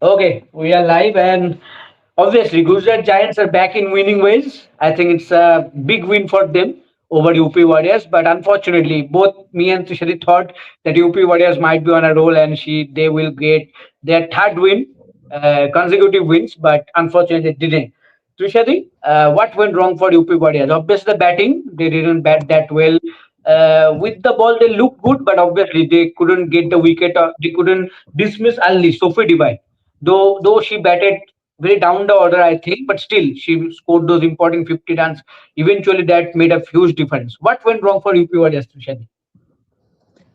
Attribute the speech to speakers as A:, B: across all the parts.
A: Okay, we are live, and obviously, Gujarat Giants are back in winning ways. I think it's a big win for them over UP Warriors. But unfortunately, both me and Trishadi thought that UP Warriors might be on a roll and they will get their third win, consecutive wins. But unfortunately, they didn't. Trishadi, what went wrong for UP Warriors? Obviously, the batting, they didn't bat that well. With the ball, they looked good, but obviously they couldn't get the wicket. Or they couldn't dismiss early. Sophie Divine, though she batted very down the order, I think, but still she scored those important 50 runs. Eventually, that made a huge difference. What went wrong for UP Warriors, Trishadi?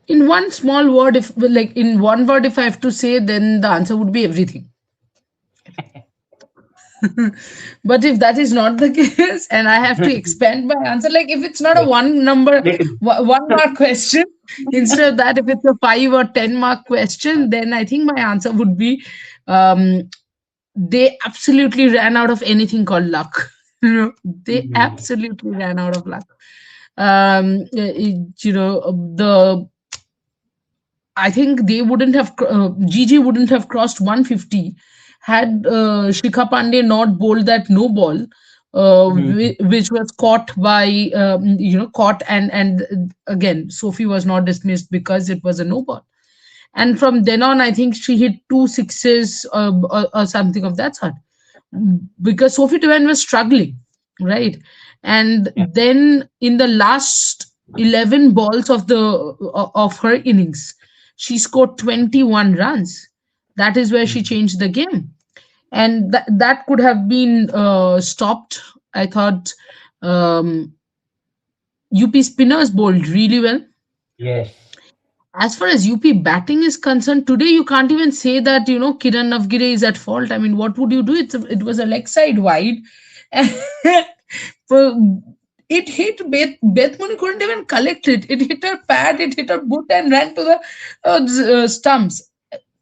B: In one small word, if like in one word, if I have to say, then the answer would be everything. But if that is not the case, and I have to expand my answer, like if it's not a
A: Yes.
B: one number,
A: Let it.
B: 1 mark question, instead of that, if it's a 5 or 10 mark question, then I think my answer would be um, they absolutely ran out of anything called luck. They
A: Mhm.
B: absolutely ran out of luck. The I think they wouldn't have Gigi wouldn't have crossed 150 had Shikha Pandey not bowled that no ball,
A: Mhm.
B: which was caught by caught, and again Sophie was not dismissed because it was a no ball. And from then on, I think she hit 2 sixes or something of that sort, because Sophie Devan was struggling, right? And
A: Yeah.
B: then in the last 11 balls of her innings, she scored 21 runs. That is where she
A: Mhm.
B: changed the game, and that could have been stopped. I thought UP spinners bowled really well.
A: Yes.
B: As far as UP batting is concerned, today you can't even say that Kiran Navgire is at fault. I mean, what would you do? It was a leg side wide, and so it hit Beth Mooney couldn't even collect it. It hit her pad, it hit her boot, and ran to the stumps.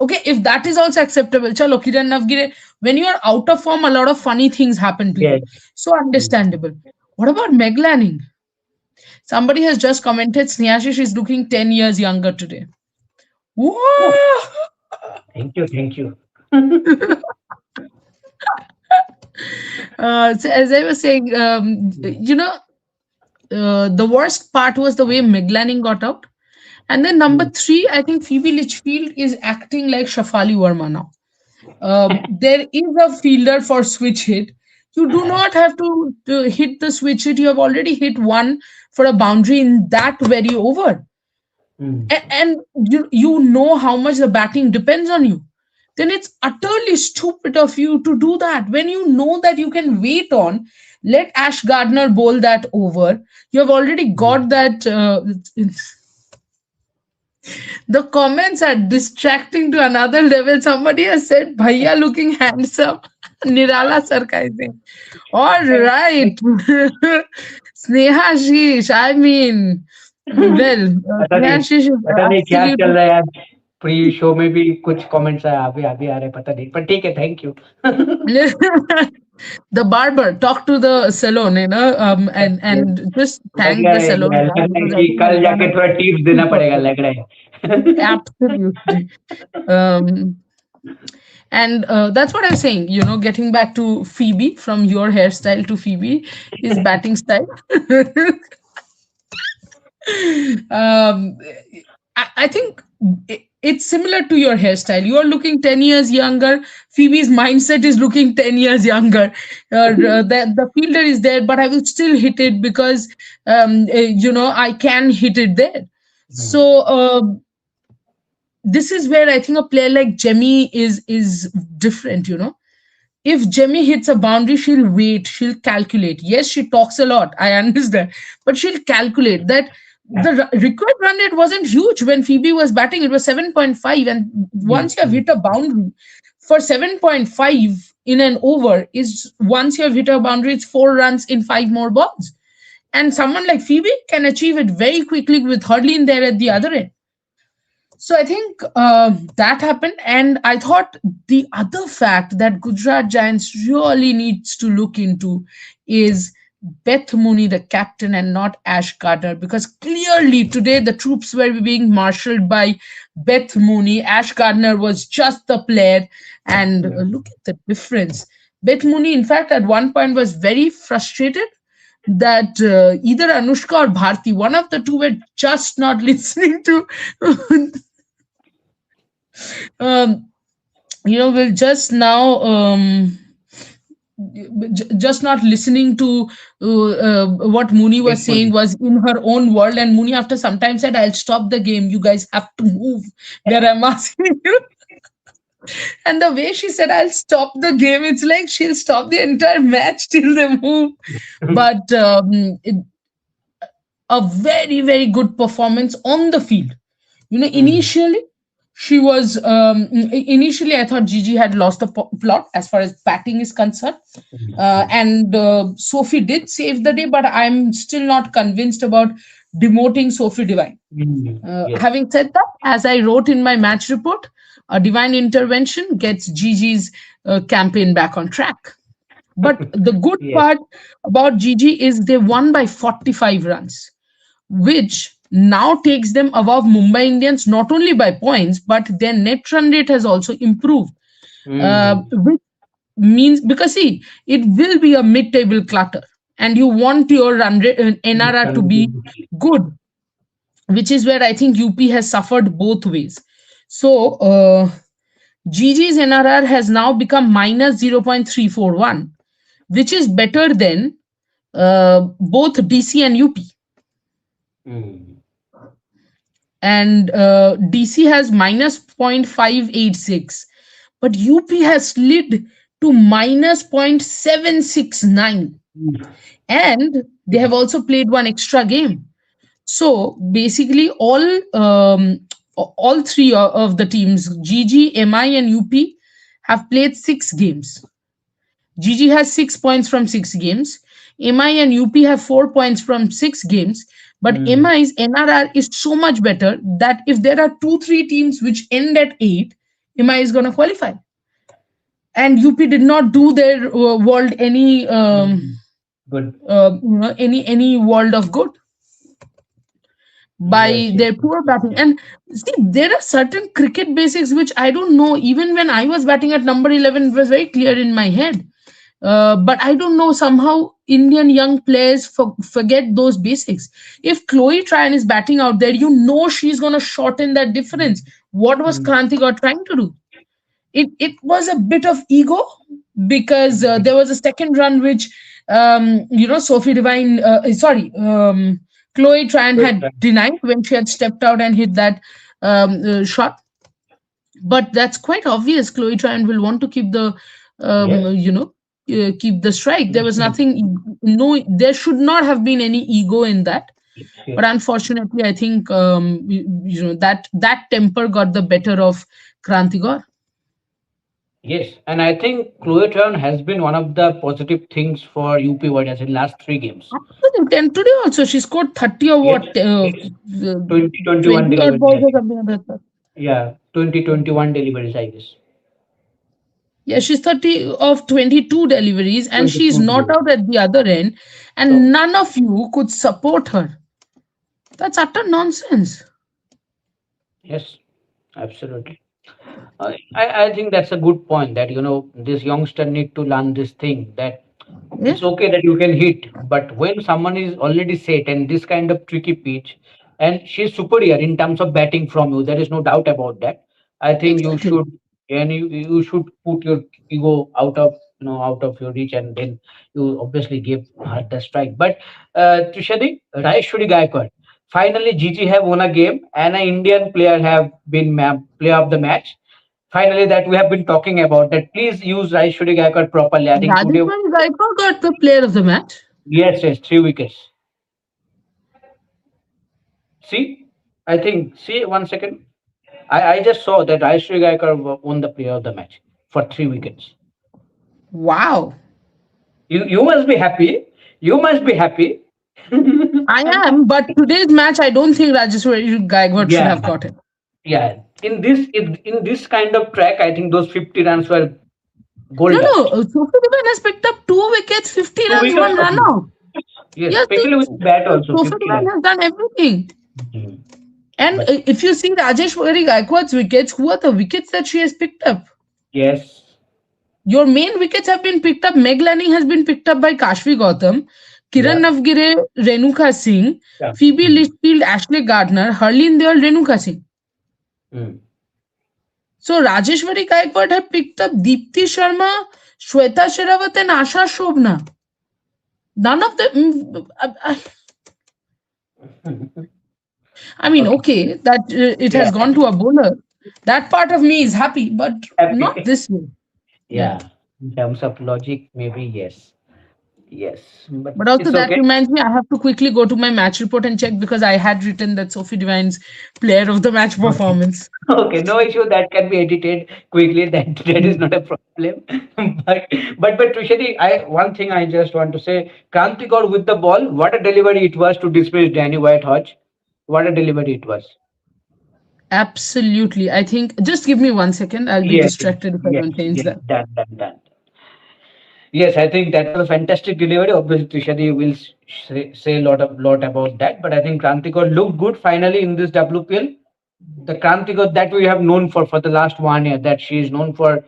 B: Okay, if that is also acceptable, chalo Kiran Navgire. When you are out of form, a lot of funny things happen to you.
A: Yes.
B: So
A: Mhm.
B: understandable. What about Meg Lanning? Somebody has just commented, Snehashish is looking 10 years younger today.
A: Oh,
B: Whoa!
A: thank you. Thank you.
B: So as I was saying, the worst part was the way Meglaning got out. And then number
A: Mhm.
B: three, I think Phoebe Litchfield is acting like Shafali Verma now. There is a fielder for switch hit. You do not have to hit the switch hit. You have already hit one for a boundary in that very over.
A: Mhm.
B: And you know how much the batting depends on you, then it's utterly stupid of you to do that when you know that you can wait on, let Ash Gardner bowl that over. You have already got
A: Mhm.
B: that. The comments are distracting to another level. Somebody has said bhaiya looking handsome. Nirala sarkising. All right. Sneha Shish, I mean, well,
A: पता
B: Sneha
A: नहीं
B: Shish is
A: पता नहीं क्या चल
B: absolutely
A: रहा है यार. Pre show में भी कुछ कमेंट्स आए अभी अभी आ रहे हैं, पता नहीं, पर ठीक है, thank you.
B: the barber. Talk to the salon, and just
A: लग
B: thank
A: रहा
B: the
A: है
B: salon guy
A: लग रहा है
B: because I
A: कि
B: think
A: कल
B: they've done
A: जाके
B: a
A: थोड़ा टिप्स देना
B: super
A: पड़ेगा,
B: job.
A: लग रहा है.
B: Absolutely. Um, and that's what I'm saying. Getting back to Phoebe, from your hairstyle to Phoebe, his batting style. um, I think it's similar to your hairstyle. You are looking 10 years younger. Phoebe's mindset is looking 10 years younger. The fielder is there, but I will still hit it because, I can hit it there. So, this is where I think a player like Jemmy is different. If Jemmy hits a boundary, she'll wait, she'll calculate. Yes, she talks a lot, I understand, but she'll calculate that the required run rate wasn't huge when Phoebe was batting. It was 7.5, and once you have hit a boundary for 7.5 in an over, is once you have hit a boundary, it's 4 runs in 5 more balls. And someone like Phoebe can achieve it very quickly with Hurley in there at the other end. So I think that happened, and I thought the other fact that Gujarat Giants really needs to look into is Beth Mooney, the captain, and not Ash Carter, because clearly today the troops were being marshaled by Beth Mooney. Ash Gardner was just the player. And
A: Mm.
B: look at the difference. Beth Mooney, in fact, at one point was very frustrated that either Anushka or Bharti, one of the two, were just not listening to, um, will just now. Just not listening to what Mooney was
A: Beth
B: saying,
A: Mullin.
B: was in her own world. And Mooney, after some time, said, "I'll stop the game. You guys have to move where I'm asking you." And the way she said, "I'll stop the game," it's like she'll stop the entire match till they move. But a very, very good performance on the field.
A: Mm.
B: Initially, she was initially, I thought Gigi had lost the plot as far as batting is concerned.
A: Mm.
B: And Sophie did save the day, but I'm still not convinced about demoting Sophie Divine.
A: Yes.
B: Having said that, as I wrote in my match report, a divine intervention gets Gigi's campaign back on track. But the good
A: Yes.
B: part about Gigi is they won by 45 runs, which now takes them above Mumbai Indians not only by points, but their net run rate has also improved.
A: Mm.
B: Which means, because see, it will be a mid-table clutter, and you want your run rate, NRR to be good, which is where I think UP has suffered both ways. So GG's NRR has now become minus 0.341, which is better than both DC and UP.
A: Mm.
B: And DC has minus 0.586, but UP has slid to minus 0.769,
A: Mm.
B: and they have also played one extra game. So basically, all three of the teams, GG, MI, and UP, have played 6 games. GG has 6 points from 6 games. MI and UP have 4 points from 6 games. But
A: Mm.
B: MI's NRR is so much better that if there are two, three teams which end at 8, MI is going to qualify. And UP did not do their world any
A: Mm. Good.
B: any world of good by
A: Yes. Yes.
B: their
A: Yes.
B: poor
A: Yes.
B: batting.
A: Yes.
B: And see, there are certain cricket basics which I don't know. Even when I was batting at number 11, it was very clear in my head. But I don't know, somehow Indian young players forget those basics. If Chloe Tryon is batting out there, she's going to shorten that difference. What was
A: Mm.
B: Krantikar trying to do? It was a bit of ego, because
A: Mm.
B: there was a second run which Sophie Divine, sorry, Chloe Tran
A: Good.
B: had denied when she had stepped out and hit that shot. But that's quite obvious. Chloe Tran will want to keep the um,
A: Yes.
B: you know keep the strike. There was
A: Yes.
B: nothing, no, there should not have been any ego in that. But
A: Yes.
B: unfortunately, I think that temper got the better of Krantigor.
A: Yes, and I think Cloetron has been one of the positive things for UP Warriors in last 3 games.
B: Absolutely. And today also she scored 30 or
A: Yes,
B: what,
A: yes. 2021
B: 20 odd
A: deliveries,
B: balls
A: I
B: or
A: think.
B: something like that.
A: Yeah, 2021 deliveries, I guess.
B: Yeah, she's 30 of 22 deliveries, and she's
A: 22
B: not
A: deliveries.
B: out at the other end, and
A: So,
B: none of you could support her. That's utter nonsense.
A: yes, absolutely. I think that's a good point that, this youngster need to learn this thing that
B: Yeah,
A: it's okay that you can hit, but when someone is already set and this kind of tricky pitch, and she's superior in terms of batting from you, there is no doubt about that. I think you
B: exactly.
A: should, and you should put your ego out of your reach, and then you obviously give her the strike. But to Shadi, Raishwari Gaikwad, finally Gigi have won a game, and an Indian player have been player of the match. Finally, that we have been talking about that. Please use Raishwari Gaikwad properly. I think today,
B: Rajasthan Gaikwad got the player of the match.
A: yes, yes, 3 wickets. See, I think, see, 1 second. I just saw that Ayushri Gaikar won the player of the match for 3 wickets.
B: Wow.
A: You must be happy. You must be happy.
B: I am, but today's match, I don't think Rajeshwari Gaikwad should
A: Yeah,
B: have got it.
A: yeah. In this kind of track, I think those 50 runs were
B: No,
A: gold
B: no.
A: dust.
B: Sophie Duban has picked up 2 wickets, 50
A: Two
B: runs,
A: wickets
B: one
A: for
B: run
A: me.
B: out.
A: Yes,
B: Yes,
A: especially with bat also
B: Sophie
A: 50
B: Duban
A: runs.
B: has done everything.
A: Mhm.
B: And
A: But
B: if you see Rajeshwari Gaikwad's wickets, who are the wickets that she has picked up?
A: yes,
B: Your main wickets have been picked up. Meg Lanning has been picked up by Kashvi Gautam, Kiran
A: yeah,
B: Navgire, Renuka Singh,
A: yeah.
B: Phoebe Litchfield, Ashley Gardner, Harleen Deol, Renuka Singh.
A: Mm.
B: So Rajeshwari Gaikwad have picked up Deepti Sharma, Shweta Sherawat, and Asha Shobna. None of them. I mean,
A: Okay,
B: okay, that it has
A: yeah,
B: gone to a bowler. That part of me is happy, but not
A: happy.
B: this way. Yeah.
A: Yeah, in terms of logic, maybe yes, yes, but
B: But also
A: it's
B: that
A: okay.
B: reminds me, I have to quickly go to my match report and check because I had written that Sophie Divine's player of the match
A: Okay.
B: performance.
A: Okay, no issue. That can be edited quickly. That is not a problem. But Trishadi, I one thing I just want to say, Kranti got with the ball. What a delivery it was to dismiss Danny White Hodge. What a delivery it was.
B: Absolutely. I think just give me 1 second. I'll be
A: Yes, yes,
B: distracted if I
A: yes,
B: don't change
A: yes.
B: that.
A: Done, done, done. Yes, I think that was a fantastic delivery. Obviously, Trishadi will say lot about that. But I think Krantikot looked good finally in this WPL. The Krantikot that we have known for the last 1 year, that she is known for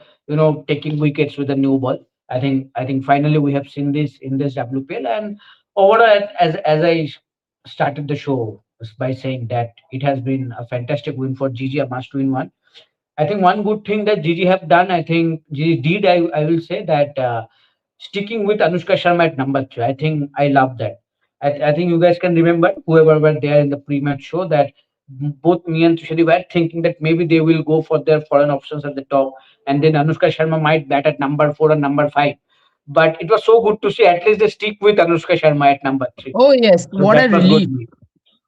A: taking wickets with a new ball. I think finally we have seen this in this WPL. And overall, as I started the show by saying that it has been a fantastic win for Gigi, a must-win one. I think one good thing that Gigi have done, I think Gigi did. I will say that. Sticking with Anushka Sharma at number 3. I think I love that. I think you guys can remember, whoever were there in the pre-match show, that both me and Tushari were thinking that maybe they will go for their foreign options at the top, and then Anushka Sharma might bat at number 4 or number 5. But it was so good to see at least they stick with Anushka Sharma at number 3.
B: Oh, yes.
A: So
B: What
A: that
B: a
A: was good
B: relief.
A: news.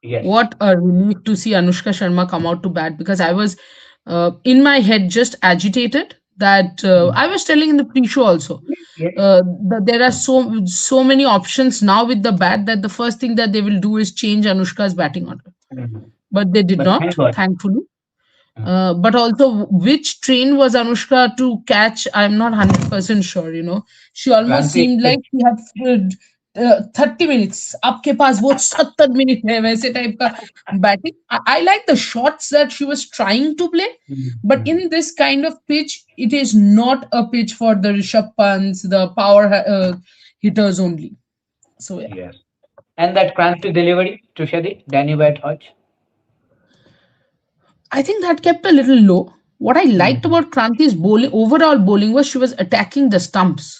A: Yes.
B: What a relief to see Anushka Sharma come out to bat because I was in my head just agitated that
A: Mm.
B: I was telling in the pre-show also.
A: Yes.
B: That there are so many options now with the bat that the first thing that they will do is change Anushka's batting order.
A: Mhm.
B: But they did
A: But thank
B: not,
A: God.
B: thankfully.
A: Mm.
B: But also, which train was Anushka to catch? I'm not 100% sure. She almost
A: Kranti
B: seemed
A: Express.
B: like she had 30 minutes. आपके पास वो 70 minutes है वैसे type का batting. I like the shots that she was trying to play,
A: Mm,
B: but
A: mm.
B: in this kind of pitch, it is not a pitch for the Rishabh Pants, the power hitters only. So yeah.
A: Yes. And that Kranti delivery, Tushadi, Danny White Hodge.
B: I think that kept a little low. What I liked
A: Mhm,
B: about Kranti's bowling, overall bowling, was she was attacking the stumps.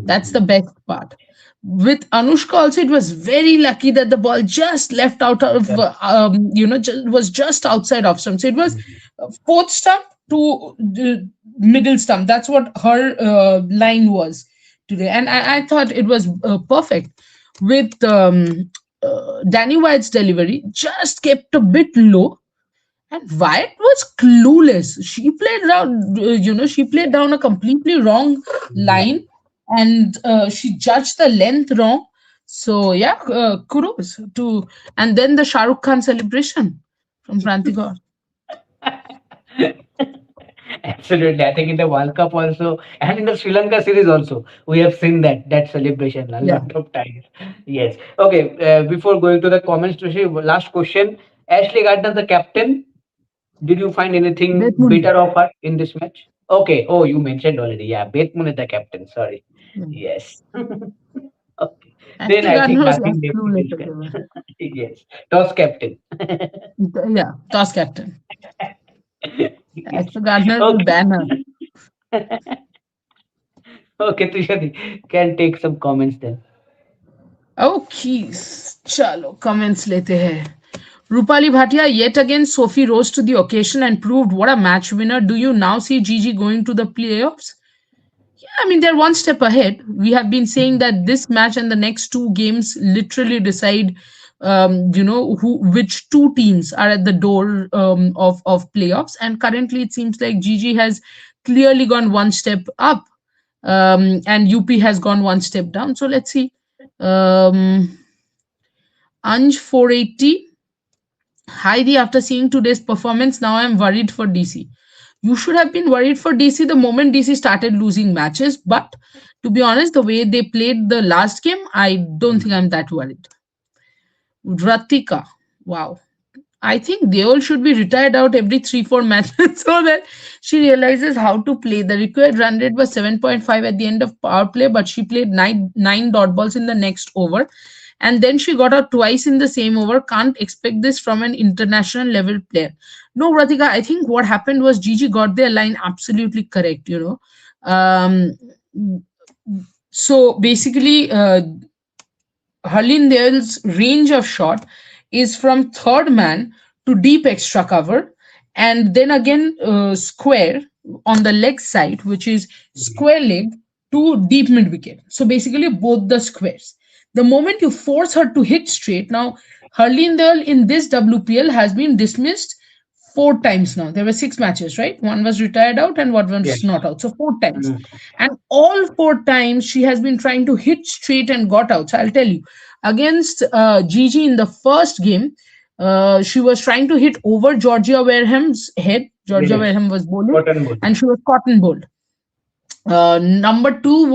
B: That's the
A: mhm,
B: best part. With Anushka also, it was very lucky that the ball just left out of,
A: mhm.
B: was just outside off stump. So it was
A: Mhm.
B: fourth stump to the middle stump. That's what her line was today. And I thought it was perfect. With Danny White's delivery, just kept a bit low and Wyatt was clueless. She played down a completely wrong
A: Yeah.
B: line and she judged the length wrong. So, yeah, kudos to. And then the Shah Rukh Khan celebration from Prantigaur.
A: Absolutely. I think in the World Cup also, and in the Sri Lanka series also, we have seen that celebration a
B: Yeah.
A: lot of times. Yes. Okay. Before going to the comments, to see last question. Ashley Gardner, the captain. Did you find anything
B: Beth Mooney.
A: better of her in this match? Okay. Oh, you mentioned already. Yeah, Beth Moon is the captain. Sorry.
B: Yeah.
A: Yes. Okay. Then
B: Ashley
A: I think
B: Gardner was as
A: nothing left to
B: clueless as
A: discuss.
B: ever.
A: Yes. Toss captain.
B: Yeah, toss captain.
A: Yes.
B: Ashley Gardner will
A: Okay.
B: ban her.
A: Okay, Tushari can take some comments then.
B: Okay, chalo, comments lete hai. Rupali Bhatia, yet again, Sophie rose to the occasion and proved what a match winner. Do you now see Gigi going to the playoffs? Yeah, I mean, they're one step ahead. We have been saying that this match and the next two games literally decide, which two teams are at the door of playoffs. And currently, it seems like Gigi has clearly gone one step up, and UP has gone one step down. So let's see. Um, Anj 480. Heidi, after seeing today's performance, now I'm worried for DC. You should have been worried for DC the moment DC started losing matches. But to be honest, the way they played the last game, I don't think I'm that worried. Ratika, wow. I think they all should be retired out every 3-4 matches so that she realizes how to play. The required run rate was 7.5 at the end of power play, but she played nine dot balls in the next over. And then she got out twice in the same over. Can't expect this from an international level player. No, Ratika, I think what happened was Gigi got their line absolutely correct, you know. Um, so basically, Harlindale's range of shot is from third man to deep extra cover, and then again square on the leg side, which is square leg to deep mid wicket. So basically, both the squares. The moment you force her to hit straight, now Harlindale in this WPL has been dismissed 4 times now. There were 6 matches, right? One was retired out and one was
A: Yes.
B: not out. So 4 times.
A: Mm.
B: And all 4 times she has been trying to hit straight and got out. So I'll tell you, against Gigi in the first game, she was trying to hit over Georgia Wareham's head. Georgia
A: Yes.
B: Wareham was bowling,
A: Cotton Bull.
B: and she was cotton bowled. Number two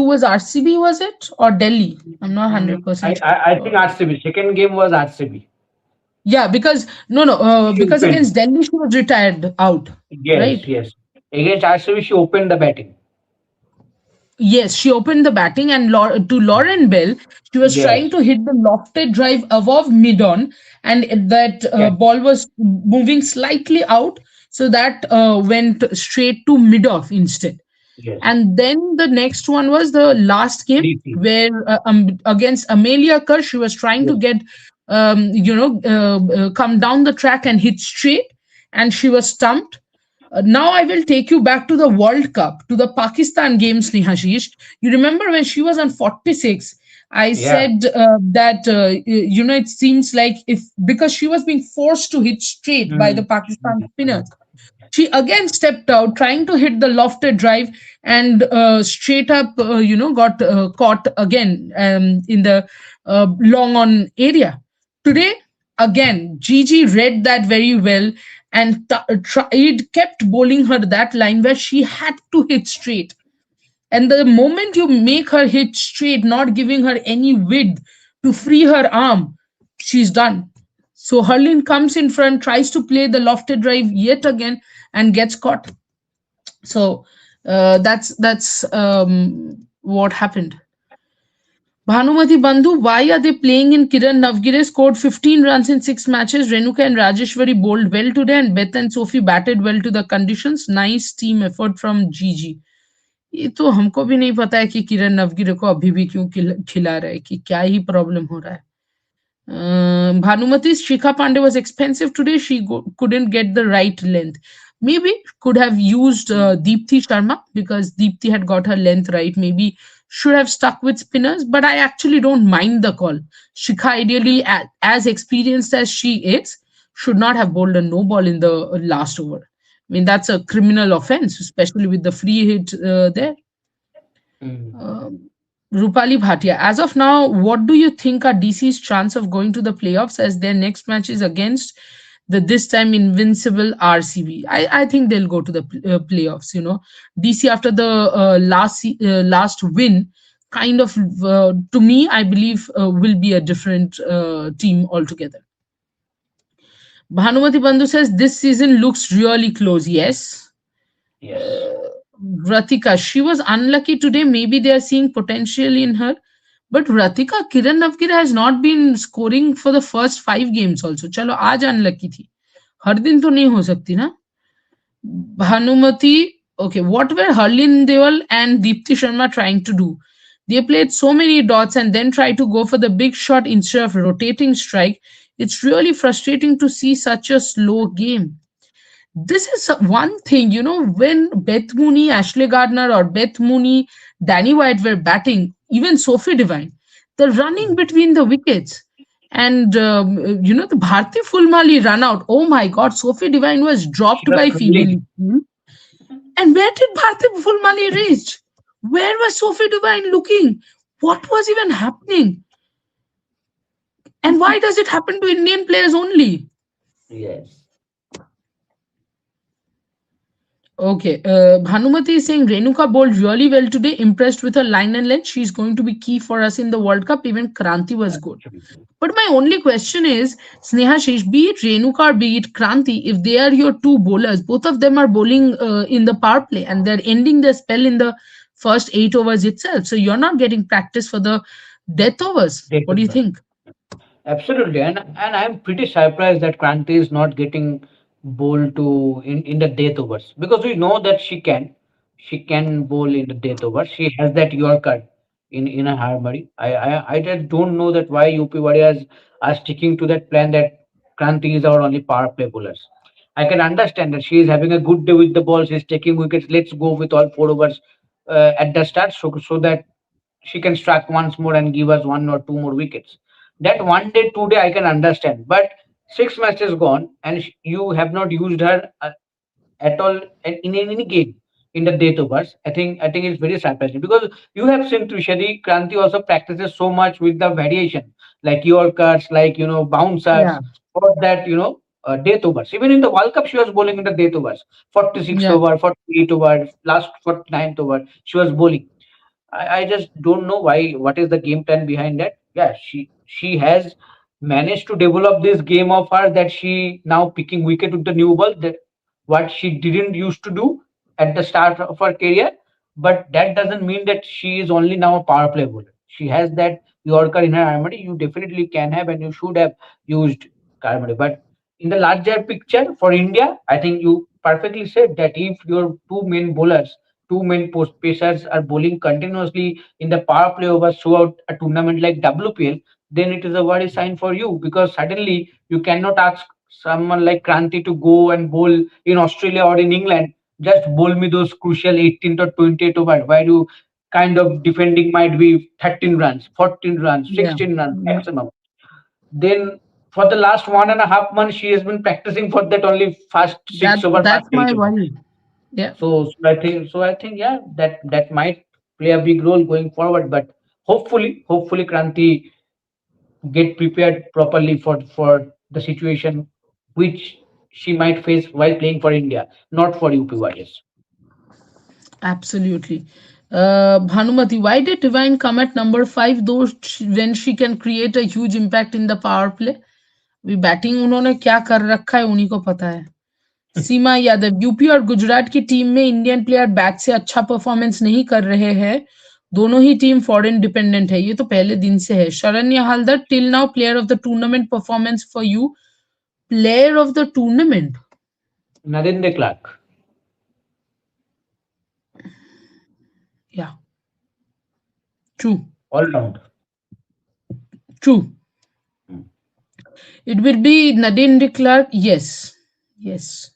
B: was RCB, was it, or Delhi? I'm not
A: Mm.
B: 100%
A: I think
B: sure.
A: RCB. Second game was RCB.
B: Yeah, because no, no,
A: She
B: because
A: opened.
B: against Delhi she was retired out,
A: Yes,
B: right?
A: yes. Against RCB, she opened the batting.
B: Yes, she opened the batting, and to Lauren Bell, she was trying
A: Yes.
B: to hit the lofted drive above mid on, and that
A: Yes.
B: ball was moving slightly out, so that went straight to mid off instead.
A: Yes.
B: And then the next one was the last game
A: DC.
B: where against Amelia Kerr, she was trying to
A: Yes.
B: get come down the track and hit straight, and she was stumped. Now I will take you back to the World Cup, to the Pakistan games, Nihashish. You remember when she was on 46? I
A: Yeah.
B: said that it seems like, if because she was being forced to hit straight by the
A: Mm.
B: Pakistan
A: Mm.
B: spinners, she again stepped out trying to hit the lofted drive, and straight up got caught again in the long on area. Today again Gigi read that very well, and tried kept bowling her that line where she had to hit straight, and the moment you make her hit straight, not giving her any width to free her arm, she's done. So Hurlin comes in front, tries to play the lofted drive yet again, and gets caught. So that's what happened. Bhanumati Bandhu, why are they playing in Kiran Navgire? Scored 15 runs in 6 matches. Renuka and Rajeshwari bowled well today, and Beth and Sophie batted well to the conditions. Nice team effort from Gigi. ये तो हमको भी नहीं पता है कि किरण नवगिरे को अभी भी क्यों खिला रहा है, कि क्या ही प्रॉब्लम हो रहा है. Bhanumati's Shikha Pandey was expensive today. She couldn't get the right length. Maybe could have used Deepthi Sharma, because Deepthi had got her length right. Maybe should have stuck with spinners, but I actually don't mind the call. Shikha, ideally, as experienced as she is, should not have bowled a no ball in the last over. I mean, that's a criminal offense, especially with the free hit there.
A: Mm.
B: Um, Rupali Bhatia, as of now, what do you think are DC's chance of going to the playoffs, as their next match is against the this time invincible RCB? I think they'll go to the playoffs. DC after the last win, kind of to me, I believe will be a different team altogether. Bhanumati Bandhu says this season looks really close. Yes.
A: Yes.
B: Ratika, she was unlucky today. Maybe they are seeing potential in her. But Ratika, Kiran Navgire has not been scoring for the first 5 games also. चलो आज unlucky थी. हर दिन तो नहीं हो सकती ना. Bhanumati, okay, what were Harlin Deol and Deepthi Sharma trying to do? They played so many dots and then tried to go for the big shot instead of rotating strike. It's really frustrating to see such a slow game. This is one thing, when Beth Mooney, Ashley Gardner, or Beth Mooney, Danny White were batting, even Sophie Devine, the running
A: Mm.
B: between the wickets, and the Bharti Fulmali run out. Oh my God, Sophie Devine was
A: She
B: dropped
A: was
B: by female.
A: struggling.
B: And where did Bharti Fulmali reach? Where was Sophie Devine looking? What was even happening? And why does it happen to Indian players only?
A: Yes.
B: Okay. Bhanumati is saying Renuka bowled really well today. Impressed with her line and length. She's going to be key for us in the World Cup. Even Kranti was good. But my only question is, Sneha Shesh, be it Renuka or be it Kranti, if they are your two bowlers, both of them are bowling in the power play and they're ending their spell in the first 8 overs itself. So you're not getting practice for the death overs.
A: Date
B: What do
A: of
B: you
A: birth.
B: think?
A: Absolutely, and I'm pretty surprised that Kranti is not getting bowled to in the death overs, because we know that she can bowl in the death overs. She has that Yorker in a harmony. I just don't know that why UP Warriors are sticking to that plan that Kranti is our only power play bowlers. I can understand that she is having a good day with the ball. She's taking wickets. Let's go with all 4 overs at the start, so that she can strike once more and give us 1 or 2 more wickets. That 1 day, 2 day, I can understand. But 6 matches gone, and you have not used her at all in any game in the death overs. I think it's very surprising, because you have seen Trishadi Kranti also practices so much with the variation, like Yorkers, like bouncers,
B: Yeah,
A: for that death overs. Even in the World Cup, she was bowling in the death overs, 46
B: yeah,
A: over, 48 over, last 49th over, she was bowling. I just don't know why. What is the game plan behind that? Yeah, she has managed to develop this game of her, that she now picking wicket with the new ball. That what she didn't used to do at the start of her career. But that doesn't mean that she is only now a power play bowler. She has that Yorker in her armory. You definitely can have, and you should have used armory. But in the larger picture for India, I think you perfectly said that if your two main bowlers, two main post pacers are bowling continuously in the power play overs throughout a tournament like WPL, then it is a worry sign for you, because suddenly you cannot ask someone like Kranti to go and bowl in Australia or in England. Just bowl me those crucial 18 to 28 over, where you kind of defending might be 13 runs, 14 runs,
B: yeah,
A: 16 runs
B: yeah.
A: maximum. Then for the last 1.5 months, she has been practicing for that only first
B: That
A: 6 over, first
B: that's my
A: 8 over.
B: worry. Yeah,
A: So I think yeah, that might play a big role going forward. But hopefully Kranti get prepared properly for the situation which she might face while playing for India, not for UP Warriors.
B: absolutely. Bhanumati, why did Divine come at number five though when she can create a huge impact in the power play? अभी batting उन्होंने क्या कर रखा है उन्हीं को पता है. सीमा यादव, यूपी और गुजरात की टीम में इंडियन प्लेयर बैट से अच्छा परफॉर्मेंस नहीं कर रहे हैं. दोनों ही टीम फॉरेन डिपेंडेंट है. ये तो पहले दिन से है. Saranya Haldar, till now player of the tournament performance for you. Player of the tournament.
A: Narendra Clark,
B: या true.
A: all round.
B: True.
A: Hmm.
B: It will be Nadine de Klerk. Yes. Yes.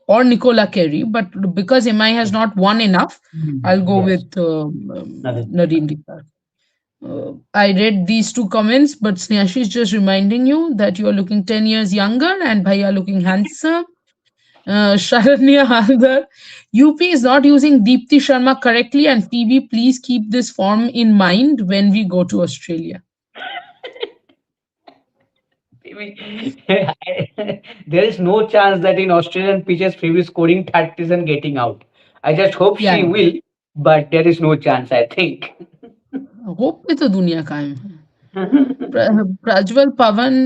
B: Or Nicola Carey. But because MI has not won enough, I'll go
A: Yes,
B: with
A: Narendra
B: Nadine
A: Clark.
B: de Klerk. I read these two comments, but Snehashi is just reminding you that you are looking 10 years younger and Bhaiya looking handsome. Sharanya Haldar, UP is not using Deepti Sharma correctly, and PB, please keep this form in mind when we go to Australia.
A: Maybe there is no chance that in Australian pitches Phoebe is scoring 30s and getting out. I just hope
B: Yeah,
A: she will, but there is no chance, I think.
B: hope में तो दुनिया कायम है. Prajwal Pavan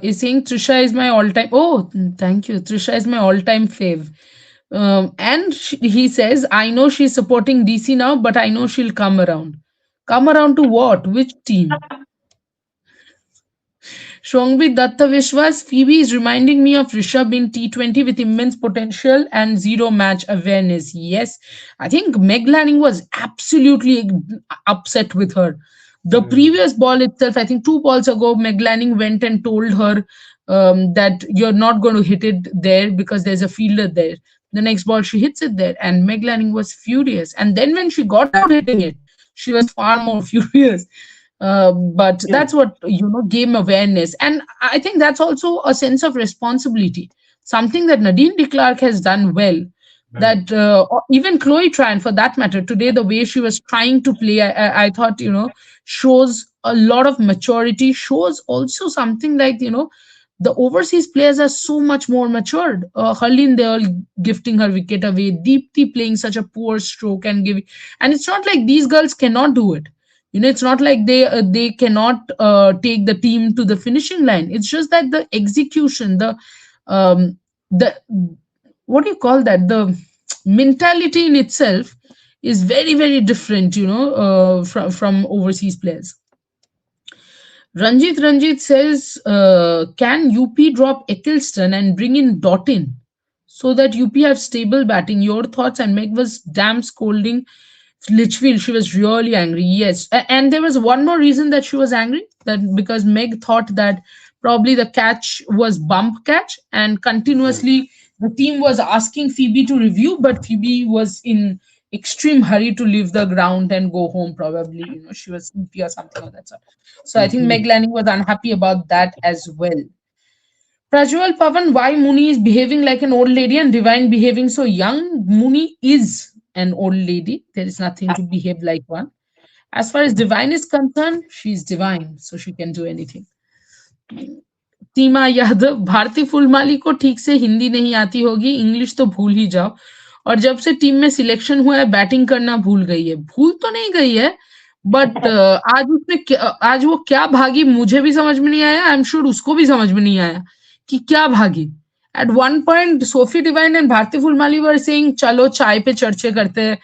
B: is saying Trisha is my all-time. Oh, thank you. Trisha is my all-time fave. And he says, I know she's supporting DC now, but I know she'll come around. Come around to what? Which team? Shongvi Datta Vishwas, Phoebe is reminding me of Rishabh in T20 with immense potential and zero match awareness. Yes, I think Meg Lanning was absolutely upset with her. The
A: Hmm.
B: previous ball itself, I think 2 balls ago, Meg Lanning went and told her that you're not going to hit it there because there's a fielder there. The next ball, she hits it there, and Meg Lanning was furious. And then when she got out hitting it, she was far more furious. But
A: Yeah.
B: that's what, game awareness, and I think that's also a sense of responsibility, something that Nadine de Klerk has done well.
A: Hmm.
B: That or even Chloe Tran, for that matter, today the way she was trying to play, I thought, shows a lot of maturity, shows also something like, The overseas players are so much more matured. Harleen Deol gifting her wicket away, Deepti playing such a poor stroke and giving, and it's not like these girls cannot do it. It's not like they cannot take the team to the finishing line. It's just that the execution, um, the what do you call that? The mentality in itself is very very different. From overseas players. Ranjit says, can UP drop Eccleston and bring in Dottin so that UP have stable batting? Your thoughts? And Meg was damn scolding Litchfield. She was really angry. Yes. And there was one more reason that she was angry, that because Meg thought that probably the catch was bump catch, and continuously the team was asking Phoebe to review, but Phoebe was in extreme hurry to leave the ground and go home. Probably, she was sleepy or something of that sort. So I think Meg
A: Mhm.
B: Lanning was unhappy about that as well. Prajwal Pavan, why Mooney is behaving like an old lady and Divine behaving so young? Mooney is an old lady. There is nothing to behave like one. As far as Divine is concerned, she is divine, so she can do anything. सीमा यादव, भारती फुलमाली को ठीक से हिंदी नहीं आती होगी, English तो भूल ही जाओ। और जब से टीम में सिलेक्शन हुआ है बैटिंग करना भूल गई है। भूल तो नहीं गई है, बट आज वो क्या भागी मुझे भी समझ में नहीं आया। आई एम श्योर उसको भी समझ में नहीं आया कि क्या भागी। Eight one point Sophie Devine and Bharti Fulmali were saying चलो चाय पे चर्चे करते हैं।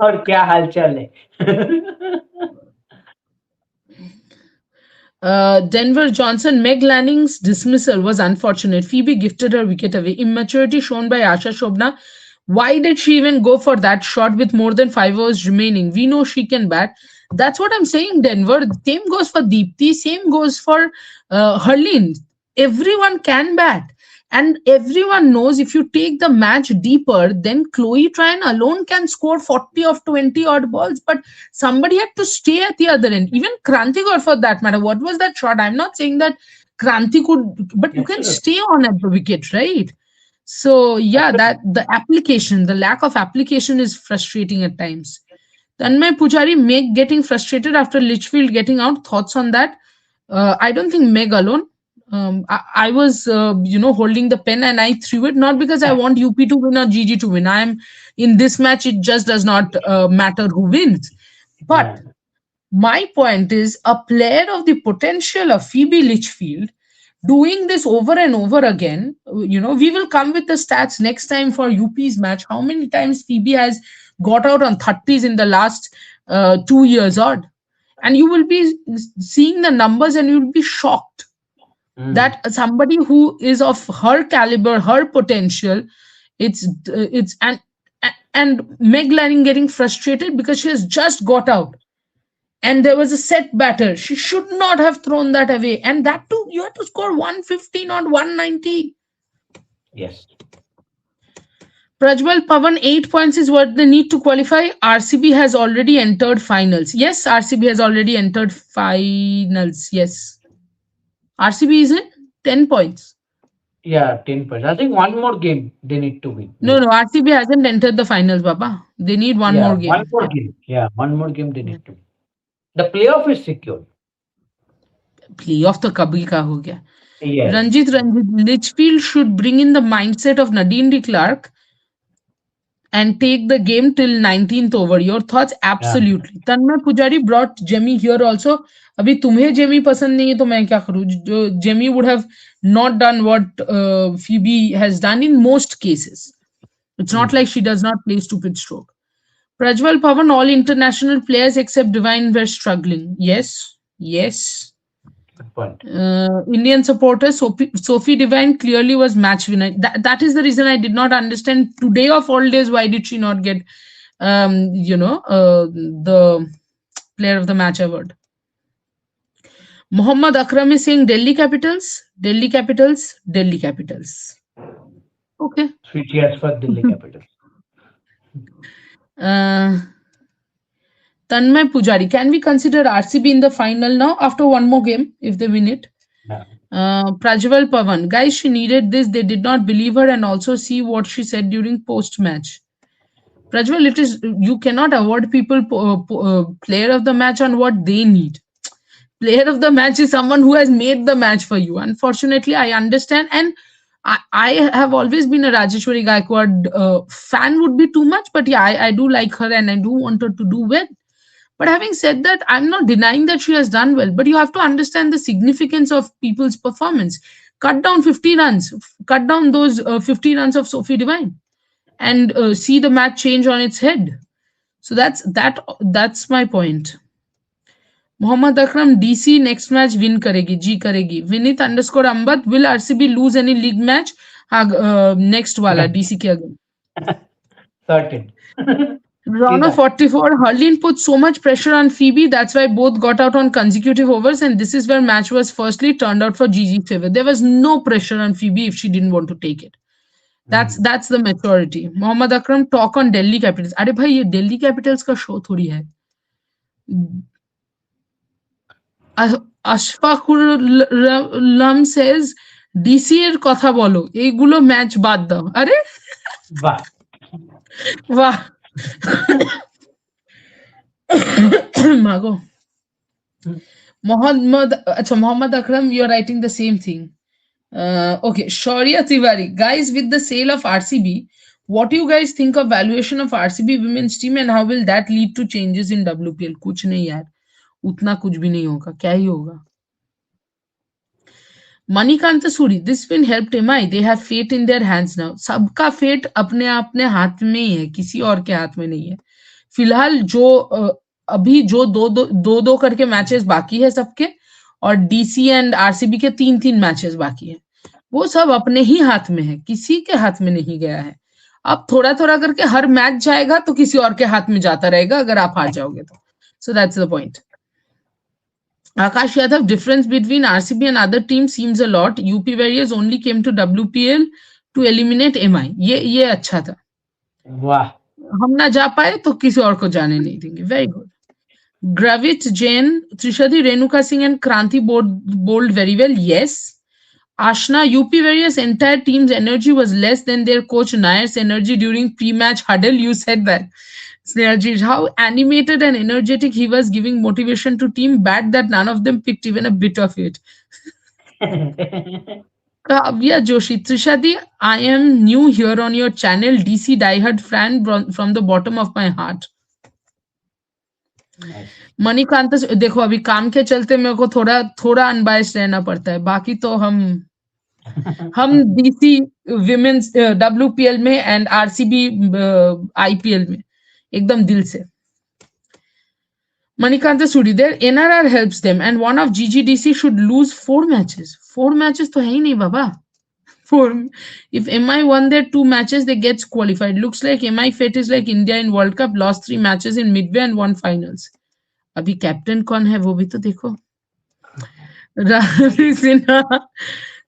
A: और क्या हालचाल है?
B: Denver Johnson, Meg Lanning's dismissal was unfortunate. Phoebe gifted her wicket away. Immaturity shown by Asha Shobna. Why did she even go for that shot with more than 5 hours remaining? We know she can bat. That's what I'm saying, Denver. Same goes for Deepti, same goes for Harleen. Everyone can bat. And everyone knows if you take the match deeper, then Chloe Tryon alone can score 40 of 20 odd balls. But somebody had to stay at the other end. Even Kranti got for that matter. What was that shot? I'm not saying that Kranti could, but you can
A: Absolutely.
B: stay on at the wicket, right? So yeah, that the lack of application is frustrating at times. Tanmay Pujari, Meg getting frustrated after Litchfield getting out. Thoughts on that? I don't think Meg alone. I was, holding the pen and I threw it not because I want UP to win or GG to win. I am in this match. It just does not matter who wins. But
A: Yeah.
B: my point is, a player of the potential of Phoebe Litchfield doing this over and over again. We will come with the stats next time for UP's match. How many times Phoebe has got out on 30s in the last 2 years odd? And you will be seeing the numbers and you will be shocked
A: Mm.
B: that somebody who is of her caliber, her potential, it's and Meg Lanning getting frustrated because she has just got out and there was a set batter. She should not have thrown that away. And that too, you had to score 150, not 190.
A: Yes.
B: Prajwal Pavan, 8 points is what they need to qualify. RCB has already entered finals. Yes, RCB has already entered finals. Yes. RCB is in 10 points.
A: Yeah, 10%. I think one more game they need to win.
B: No, RCB hasn't entered the finals, Baba. They need one
A: Yeah,
B: more
A: one
B: game.
A: more game. Yeah, one more game they need to win. The playoff is secure.
B: Playoff तो कभी का हो गया.
A: Yes.
B: Ranjit, Litchfield should bring in the mindset of Nadine de Klerk and take the game till 19th over. Your thoughts?
A: Yeah.
B: Absolutely. Tanmay Pujari brought Jemmy here also. अभी तुम्हें Jamie पसंद नहीं है तो मैं क्या करूं? जो Jamie would have not done what Phoebe has done in most cases. It's not
A: Mm.
B: like she does not play stupid stroke. Prajwal Pavan, all international players except Divine were struggling. Yes, yes.
A: Good point.
B: Indian supporters, Sophie Divine clearly was match winner. That is the reason I did not understand today of all days why did she not get, the player of the match award. Muhammad Akram is saying Delhi Capitals, Delhi Capitals, Delhi Capitals. Okay.
A: 3 cheers for Delhi Capitals.
B: Uh, Tanmay Pujari, can we consider RCB in the final now after one more game if they win it?
A: Yeah.
B: Prajwal Pavan, guys, she needed this. They did not believe her and also see what she said during post match. Prajwal, it is you cannot award people player of the match on what they need. Player of the match is someone who has made the match for you. Unfortunately, I understand, and I have always been a Rajeshwari Gaikwad fan. Would be too much, but yeah, I do like her and I do want her to do well. But having said that, I'm not denying that she has done well. But you have to understand the significance of people's performance. Cut down 50 runs, cut down those 50 runs of Sophie Devine, and see the match change on its head. So that's my point. Mohammad Akram, DC next match win करेगी जी करेगी. Vinith underscore Ambat, will RCB lose any league match? हाँ, next वाला DC के against.
A: Certain. See
B: Rana
A: that.
B: 44, Harleen put so much pressure on Phoebe, that's why both got out on consecutive overs, and this is where match was firstly turned out for Gigi's favor. There was no pressure on Phoebe if she didn't want to take it. That's the maturity. Mohammad Akram, talk on Delhi Capitals. अरे भाई ये Delhi Capitals का show थोड़ी है. Ashfaqulam says DC এর কথা বলো, এইগুলো ম্যাচ বাদ দাও. আরে
A: Wow.
B: বাহ. মাগো. Mohammad Akram, you're writing the same thing. Okay, Shaurya Tiwari, guys, with the sale of RCB, what do you guys think of valuation of RCB women's team and how will that lead to changes in WPL? कुछ नहीं यार, उतना कुछ भी नहीं होगा, क्या ही होगा. Manikanta Suri, this win helped MI. They have fate in their hands now. सबका फेट अपने अपने हाथ में ही है, किसी और के हाथ में नहीं है. फिलहाल जो अभी जो दो करके मैचेस बाकी है सबके, और डीसी एंड आरसीबी के 3-3 मैचेस बाकी है, वो सब अपने ही हाथ में है, किसी के हाथ में नहीं गया है. अब थोड़ा थोड़ा करके हर मैच जाएगा तो किसी और के हाथ में जाता रहेगा अगर आप हार जाओगे तो. So that's the point. Akash Yadav, difference between RCB and other teams seems a lot. UP Warriors only came to WPL to eliminate MI. ये अच्छा था.
A: वाह.
B: हम ना जा पाए तो किसी और को जाने नहीं देंगे. Very good. Gravit Jain, Trishadi, Renuka Singh and Kranti bowled very well. Yes. Ashna, UP Warriors entire team's energy was less than their coach Nair's energy during pre-match huddle. You said that. Snehaji, how animated and energetic he was, giving motivation to team. Bad that none of them picked even a bit of it. Kavya Joshi, Trishadi, I am new here on your channel. DC diehard fan from the bottom of my heart. Manikant, देखो अभी काम के चलते मेरे को थोड़ा unbiased रहना पड़ता है, बाकी तो हम डीसी विमेन्स WPL में एंड आरसीबी IPL में एकदम दिल से. Manikanta Suri, their NRR helps them, and one of GGDC should lose 4 matches. 4 matches तो है ही नहीं बाबा. 4. If MI won their 2 matches, they gets qualified. Looks like MI fate is like India in World Cup, lost 3 matches in midway and won finals. अभी captain कौन है वो भी तो देखो. Ravi Sinha,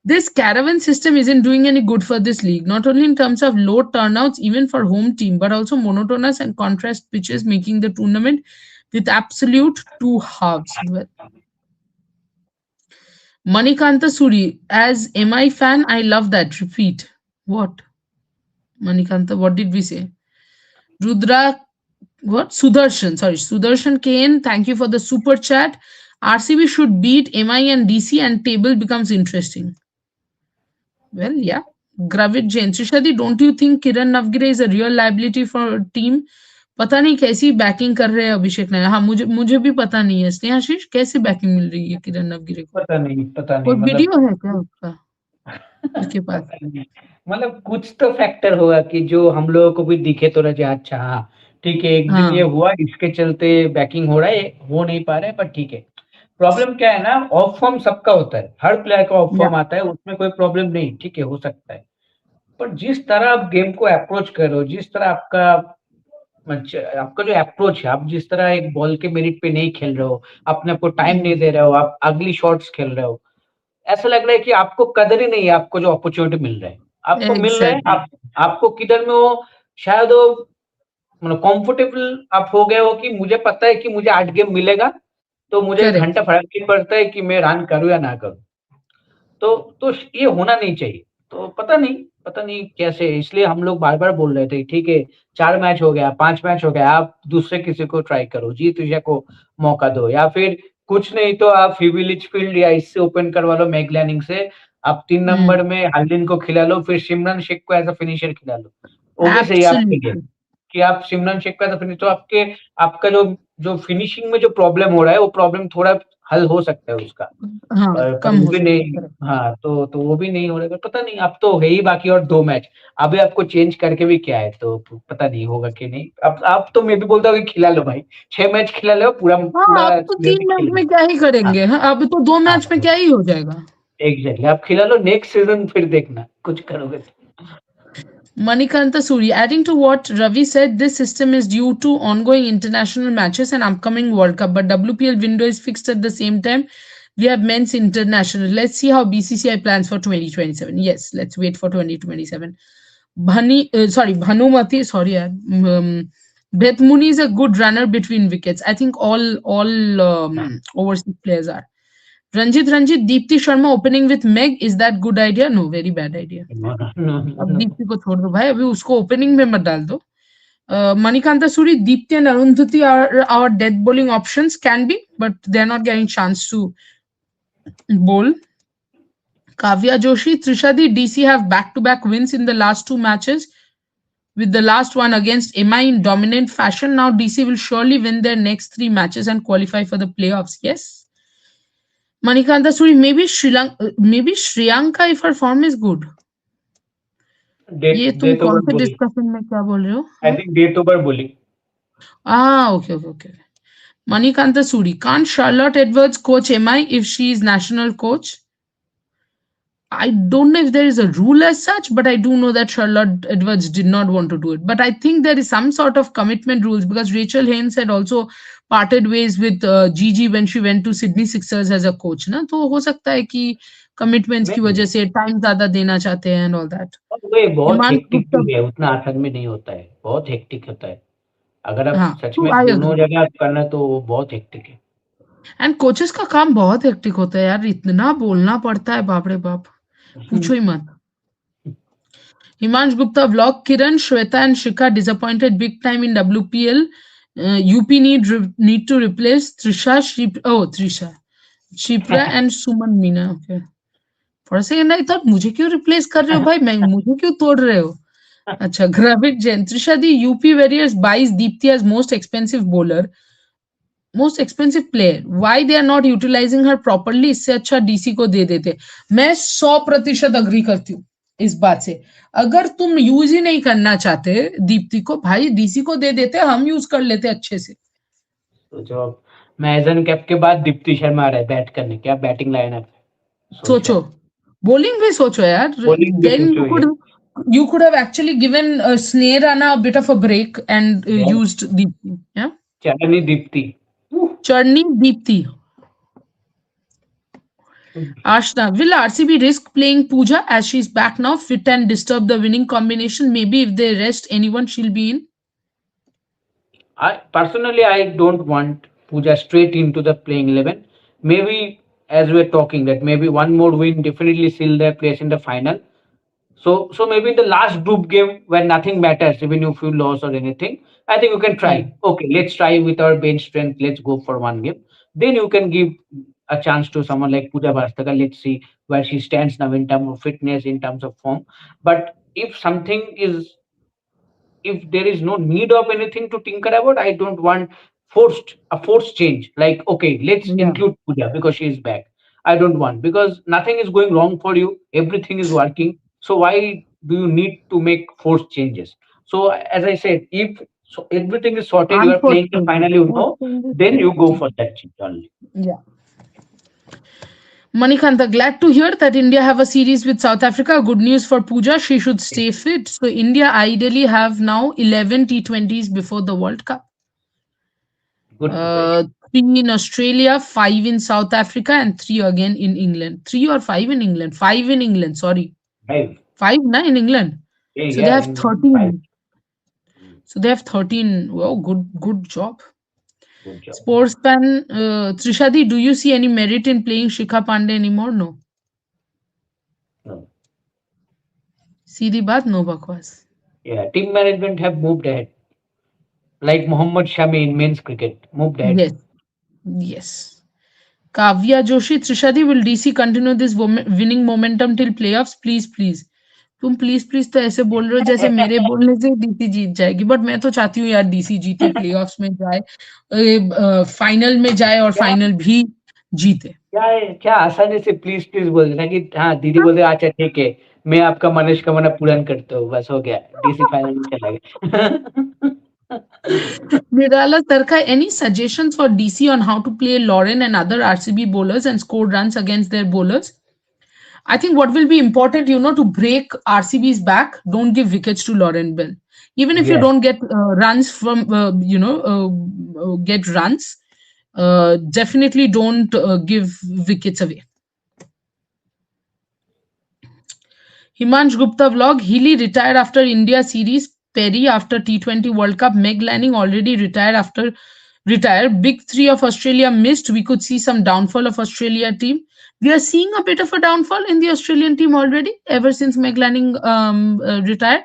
B: this caravan system isn't doing any good for this league, not only in terms of low turnouts even for home team, but also monotonous and contrast pitches, making the tournament with absolute 2 halves. Manikanta Suri, as MI fan, I love that. Repeat. What? Manikanta, what did we say? Rudra, what? Sudarshan, sorry. Sudarshan KN, thank you for the super chat. RCB should beat MI and DC and table becomes interesting. Well, yeah. Gravit Jain, Trishadi, don't you think Kiran Navgire is a real liability for a team? पता नहीं कैसी banking कर रहे हैं अभिषेक नायर. हाँ, मुझे भी पता नहीं है. स्नेहाशीष, कैसे बैकिंग मिल रही है किरण नवगिरे को?
A: पता नहीं
B: कोई वीडियो है क्या उसका उसके पास?
A: मतलब कुछ तो फैक्टर होगा कि जो हम लोगों को भी दिखे तो रहे. अच्छा हाँ ठीक है, एक दिन ये हुआ, इसके चलते बैकिंग हो रहा है, हो नहीं पा रहा है, पर ठीक है. प्रॉब्लम क्या है ना, ऑफ फॉर्म सबका होता है, हर प्लेयर का ऑफ फॉर्म आता है, उसमें कोई प्रॉब्लम नहीं, ठीक है, हो सकता है. पर जिस तरह आप गेम को अप्रोच कर रहे हो, जिस तरह आपका जो अप्रोच है, आप जिस तरह एक बॉल के मेरिट पे नहीं खेल रहे हो, अपने आपको टाइम नहीं दे रहे हो, आप अगली शॉट्स खेल रहे हो, ऐसा लग रहा है कि आपको कदर ही नहीं है आपको जो अपॉर्चुनिटी मिल रहा है, आपको मिल रहा है, आपको किधर में वो शायद वो मतलब कंफर्टेबल आप हो गए हो कि मुझे पता है कि मुझे 8 गेम मिलेगा, तो मुझे घंटा फर्क नहीं पड़ता है कि मैं रन करूं या ना करूं. तो ये होना नहीं चाहिए. तो पता नहीं कैसे, इसलिए हम लोग बार बार बोल रहे थे ठीक है 4 मैच हो गया, 5 मैच हो गया, आप दूसरे किसी को ट्राई करो, जीत विजय को मौका दो, या फिर कुछ नहीं तो आप हिवी लिचफील्ड या इससे ओपन करवा लो, मैग लैनिंग से। आप 3 नंबर
B: Hmm.
A: में हार्दिन को खिला लो, फिर सिमरन शेख को एज़ अ फिनिशर खिला लो। वो भी सही है आपके लिए,
B: Absolutely.
A: कि आप सिमरन शेख को एज़ अ फिनिशर तो आपका जो जो फिनिशिंग में जो प्रॉब्लम हो रहा है, वो प्रॉब्लम थोड़ा हल हो सकता है उसका।
B: हाँ,
A: पर
B: कम
A: वो
B: हो
A: भी
B: सकता है,
A: नहीं।
B: correct.
A: हाँ, तो वो भी नहीं हो रहा है, पता नहीं, अब तो है ही बाकी और 2 मैच। अभी आपको चेंज करके भी क्या है, तो पता नहीं होगा कि नहीं। अब आप तो मैं भी बोलता हूँ कि खिला लो भाई, 6 मैच खिला लो, पूरा
B: हाँ, अब
A: पूरा
B: तो
A: सीज़न
B: 3
A: खिला
B: मैच
A: लो।
B: में क्या ही
A: हाँ,
B: करेंगे? हाँ, अब तो 2 मैच में
A: हाँ,
B: क्या ही हो जाएगा?
A: एग्ज़ैक्टली, आप खिला लो, नेक्स्ट सीज़न फिर देखना, कुछ करोगे तो।
B: Manikanta Suri, adding to what Ravi said, this system is due to ongoing international matches and upcoming World Cup. But WPL window is fixed at the same time. We have men's international. Let's see how BCCI plans for 2027. Yes, let's wait for 2027. Bhanumati, sorry, Beth Mooney is a good runner between wickets. I think all overseas players are. Ranjit, Deepti Sharma opening with Meg. Is that good idea? No, very bad idea.
A: No, no, no,
B: अब
A: no.
B: Deepti को छोड़ दो भाई, अभी उसको opening में मत डाल दो. Manikanta Suri, Deepti and Arundhati are our death bowling options, can be, but they're not getting chance to bowl. Kavya Joshi, Trishadi, DC have back-to-back wins in the last two matches, with the last one against MI in dominant fashion. Now DC will surely win their next three matches and qualify for the playoffs. Yes. Manikanta Suri, maybe Shriyanka if her form is good.
A: Death
B: ये तुम
A: death
B: कौन
A: over
B: से
A: bowling.
B: Discussion में क्या बोल रहे हो?
A: आई
B: हाँ.
A: Think death over bowling.
B: Okay, okay, okay. Manikanta Suri, can't Charlotte Edwards coach MI if she is national coach? I don't know if there is a rule as such, but I do know that Charlotte Edwards did not want to do it. But I think there is some sort of commitment rules because Rachel Haynes had also parted ways with Gigi when she went to Sydney Sixers as a coach. ना तो हो सकता है कि commitments
A: मैं
B: की वजह से time ज़्यादा देना चाहते हैं and all that.
A: और वो ये बहुत
B: Himansh
A: हेक्टिक
B: Gupta,
A: भी है, उतना आसान में नहीं होता है, बहुत हेक्टिक होता है। अगर आप
B: हाँ,
A: सच
B: true,
A: में
B: I
A: दोनों
B: agree.
A: जगह करना तो वो बहुत हेक्टिक है।
B: एंड कोचेस का काम बहुत हेक्टिक होता है यार, इतना बोलना पड़ता है, बाप रे बाप, पूछो ही मत. Himansh Gupta vlog, Kiran, Shweta and Shikha disappointed big time in WPL. UP need to replace Trisha, Shipra and Suman Meena. Okay. For a second I thought मुझे क्यों replace कर रहे हो भाई, मैं मुझे क्यों तोड़ रहे हो? अच्छा, Gravit Jain, Trisha the UP Warriors buys Deepti as most expensive player. Why they are not utilizing her properly? इससे अच्छा डीसी को दे देते. मैं 100% अग्री करती हूँ इस बात से. अगर तुम यूज ही नहीं करना चाहते दीप्ति को, भाई डीसी को दे देते, हम यूज कर लेते अच्छे से.
A: सोचो अब, महजन कैप के बाद दीप्ति शर्मा आ रहा है बैट करने, क्या बैटिंग लाइनअप है, सोचो
B: सोचो,
A: आप।
B: bowling भी सोचो यार.
A: बॉलिंग भी
B: Then
A: सोचो ये।
B: you could have actually given Sneh Rana a bit of a break and
A: yes,
B: used Deepti. Yeah,
A: Chandni Deepti.
B: Charni Deepti. Ashna, will RCB risk playing Pooja as she's back now, fit and disturb the winning combination? Maybe if they rest anyone, she'll be in.
A: I don't want Pooja straight into the playing 11. Maybe as we're talking that maybe one more win definitely seal their place in the final. So maybe in the last group game when nothing matters, even if you lose or anything, I think you can
B: Hmm.
A: try. Okay, let's try with our bench strength. Let's go for one game. Then you can give a chance to someone like Pooja Bhaskara. Let's see where she stands now in terms of fitness, in terms of form. But if there is no need of anything to tinker about, I don't want forced change. Like, okay, let's
B: Yeah,
A: include Pooja because she is back. I don't want, because nothing is going wrong for you. Everything is working. So why do you need to make forced changes? So as I said, if so everything is sorted, you are
B: unforced
A: playing the
B: changes.
A: final, you
B: Forced
A: know,
B: changes.
A: then you go for that change only.
B: Yeah. Manikanta, glad to hear that India have a series with South Africa. Good news for Pooja. She should stay fit. So India ideally have now 11 T20s before the World Cup.
A: Good preparation.
B: 3 in Australia, 5 in South Africa, and 3 again in England. 3 or 5 in England? 5 in England, sorry.
A: Five.
B: 5 na, in England.
A: Yeah,
B: So they
A: yeah,
B: have
A: in five.
B: 13.
A: Mm,
B: So they have 13. Wow, good job.
A: good job.
B: Sportspan, Trishadi, do you see any merit in playing Shikha Pandey anymore? No.
A: No.
B: सीधी बात, no bakwas.
A: Yeah, team management have moved ahead. Like Mohammad Shami in men's cricket, moved ahead.
B: Yes, yes. Kavya Joshi, Trishadi, will DC continue this winning momentum till playoffs? Please, please. तुम please please तो ऐसे बोल रहे हो जैसे मेरे बोलने से डीसी जीत जाएगी, बट मैं तो चाहती हूँ यार डीसी जीते, प्लेऑफ्स में जाए, फाइनल में जाए और
A: क्या
B: फाइनल भी जीते.
A: क्या है, क्या आसानी से प्लीज प्लीज बोल देना कि हाँ दीदी बोलते अच्छा ठीक है, मैं आपका मनोकामना पूर्ण करता हूँ, बस हो गया, डीसी फाइनल में चला गया।
B: Nirala Tarka, any suggestions for DC on how to play Lauren and other RCB bowlers and score runs against their bowlers? I think what will be important, to break RCB's back, don't give wickets to Lauren Bell. Even if you
A: Yes.
B: don't get runs get runs, definitely don't give wickets away. Himansh Gupta vlog, Healy retired after India series, Perry after T20 World Cup, Meg Lanning already retired after retire. Big three of Australia missed. We could see some downfall of Australia team. We are seeing a bit of a downfall in the Australian team already ever since Meg Lanning retired.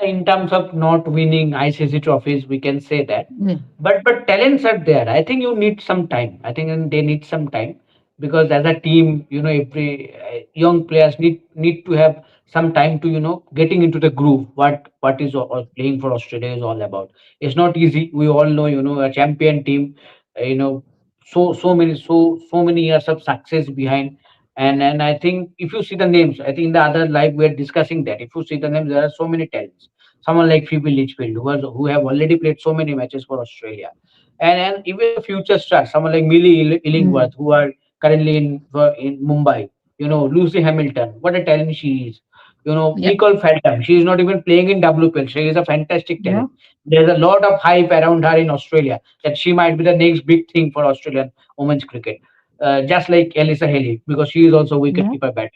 A: In terms of not winning ICC trophies, we can say that.
B: Yeah.
A: But talents are there. I think you need some time. I think they need some time because as a team, every young players need to have some time to getting into the groove. What is playing for Australia is all about. It's not easy. We all know a champion team. You know so many years of success behind. And I think if you see the names, I think in the other live we're discussing that. If you see the names, there are so many talents. Someone like Phoebe Litchfield, who have already played so many matches for Australia, and even the future stars, someone like Millie
B: Mm.
A: Illingworth, who are currently in Mumbai. Lucy Hamilton, what a talent she is.
B: Yeah.
A: Nicole Feltham, she is not even playing in WPL. She is a fantastic
B: Yeah.
A: talent. There's a lot of hype around her in Australia that she might be the next big thing for Australian women's cricket. Just like Elisa Haley, because she is also
B: Yeah.
A: wicketkeeper bat.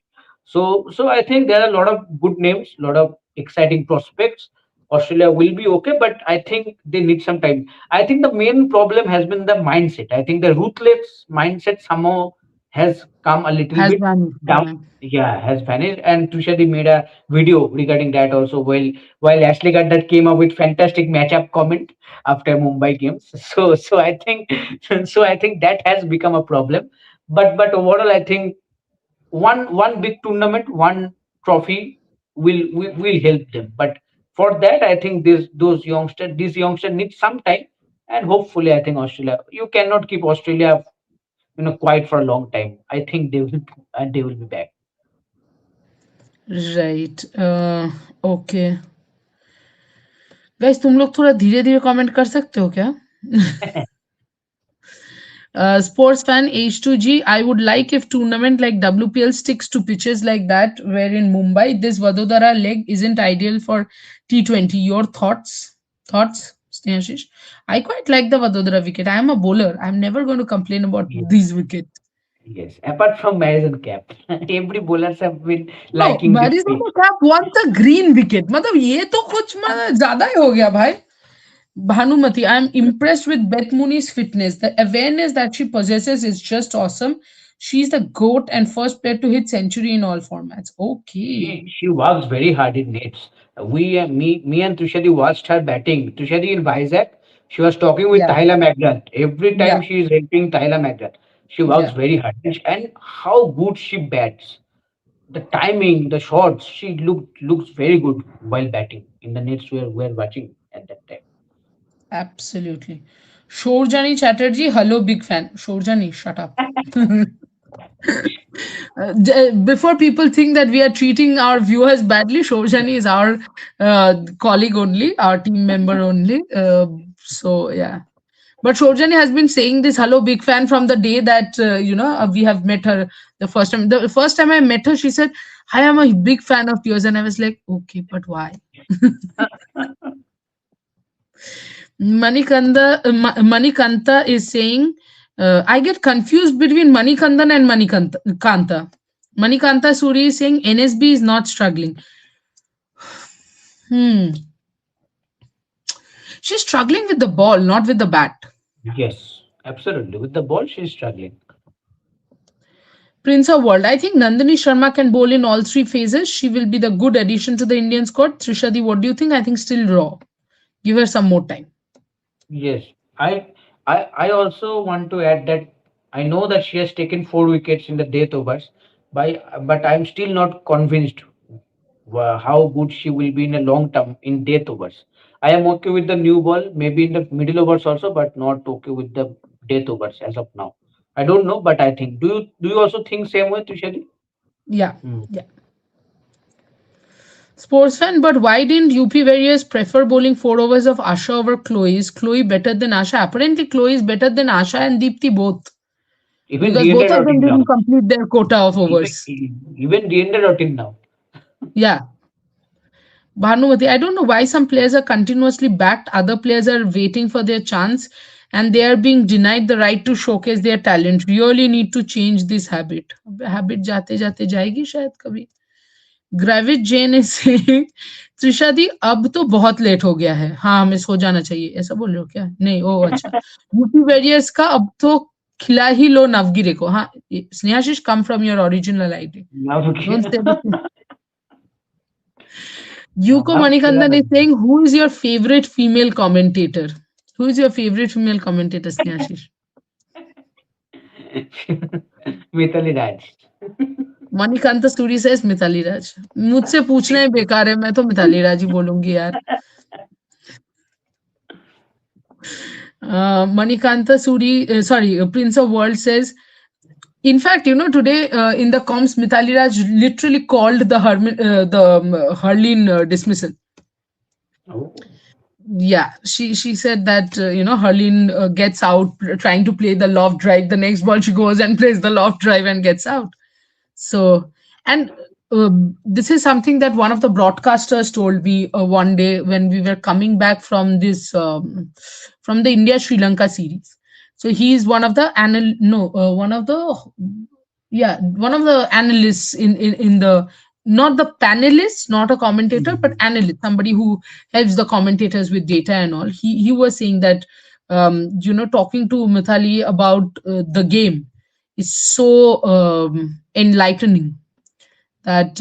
A: So I think there are a lot of good names, a lot of exciting prospects. Australia will be okay, but I think they need some time. I think the main problem has been the mindset. I think the ruthless mindset somehow has come a little
B: Has
A: bit
B: vanished.
A: down.
B: Yeah.
A: Yeah, has vanished. And Tushadi made a video regarding that also. While Ashley Gardner came up with fantastic matchup comment after Mumbai games. So I think so I think that has become a problem. But overall, I think one big tournament, one trophy will help them. But for that, I think these youngsters need some time, and hopefully, I think Australia. You cannot keep Australia, quiet for a long time. I think they will be back.
B: Right. Okay. Guys तुम लोग थोड़ा धीरे धीरे comment कर सकते हो क्या? Sports fan H2G, I would like if tournament like WPL sticks to pitches like that, where in Mumbai, this Vadodara leg isn't ideal for T20. Your thoughts? Thoughts, Snehashish? I quite like the Vadodara wicket. I am a bowler. I'm never going to complain about
A: Yes,
B: these wickets.
A: yes. Apart from Madison Cap, every bowlers have been
B: No,
A: liking this
B: Madison
A: pitch.
B: Cap wants a green wicket. मतलब ये तो कुछ मतलब ज्यादा ही हो गया भाई. Bhanumati, I'm impressed with Beth Mooney's fitness. The awareness that she possesses is just awesome. She's the GOAT and first player to hit century in all formats.
A: She
B: Okay.
A: she works very hard in nets. Me and Tushadi watched her batting. Tushadi in Vizag, she was talking with
B: Yeah.
A: Tyler McGrath. Every time
B: Yeah.
A: she is helping Tyler McGrath, she works
B: Yeah.
A: very hard. And how good she bats. The timing, the shots, she looks very good while batting in the nets we're watching at that time.
B: Absolutely. Shorjani Chatterjee, hello, big fan. Shorjani, shut up. Before people think that we are treating our viewers badly, Shorjani is our colleague only, our team member only. So, yeah. But Shorjani has been saying this hello big fan from the day that we have met her the first time. The first time I met her, she said, "Hi, I'm a big fan of yours," and I was like, "Okay, but why?" Manikanta is saying, "I get confused between Manikandan and Manikanta." Manikanta Suri is saying NSB is not struggling. Hmm, she's struggling with the ball, not with the bat.
A: Yes, absolutely. With the ball, she's struggling.
B: Prince of World. I think Nandini Sharma can bowl in all three phases. She will be the good addition to the Indian squad. Trishadi, what do you think? I think still raw. Give her some more time.
A: Yes, I I also want to add that I know that she has taken 4 wickets in the death overs, but I'm still not convinced how good she will be in a long term in death overs. I am okay with the new ball, maybe in the middle overs also, but not okay with the death overs as of now. I don't know, but I think. Do you also think same way, Tushari?
B: Yeah,
A: Hmm.
B: yeah. Sports fan, but why didn't UP Warriors prefer bowling 4 overs of Asha over Chloe? Is Chloe better than Asha? Apparently, Chloe is better than Asha and Deepti both,
A: Even
B: because both
A: Deandra
B: of
A: not
B: them
A: in
B: didn't
A: now.
B: complete their quota of
A: Even
B: overs.
A: even Deandra not in now.
B: Yeah. Bhanumati, I don't know why some players are continuously backed, other players are waiting for their chance, and they are being denied the right to showcase their talent. Really need to change this habit. Habit जाते जाते जाएगी शायद कभी. ग्रेविट Jain is saying Trisha दी अब तो बहुत late हो गया है. हाँ, हमें सो जाना चाहिए. ऐसा बोल रहे हो क्या? नहीं, ओ अच्छा. यूपी वेरियर्स का अब तो खिला ही लो नवगिरे को. हाँ, Snehashish come from your original ID.
A: Now
B: Don't say
A: okay.
B: this. Yuko
A: हाँ, खिला
B: Manikandan
A: low.
B: is saying, who is your favorite female commentator? Who is your favorite female commentator, Snehashish?
A: Mitali Raj.
B: Manikanta Suri says Mitali राज. मुझसे पूछना ही बेकार है, मैं तो मिताली राज ही बोलूंगी यार. Manikanta Suri, sorry, Prince of World says, in fact, today in the comms, Mithali Raj literally called the Harleen dismissal.
A: Oh.
B: Yeah, she said that Harleen gets out trying to play the loft drive. The next ball she goes and plays the loft drive and gets out. So, and this is something that one of the broadcasters told me one day when we were coming back from this from the India Sri Lanka series. So he is one of the one of the, yeah, one of the analysts in the, not the panelist, not a commentator, but
A: Mhm.
B: analyst, somebody who helps the commentators with data and all. He was saying that talking to Mithali about the game is so enlightening that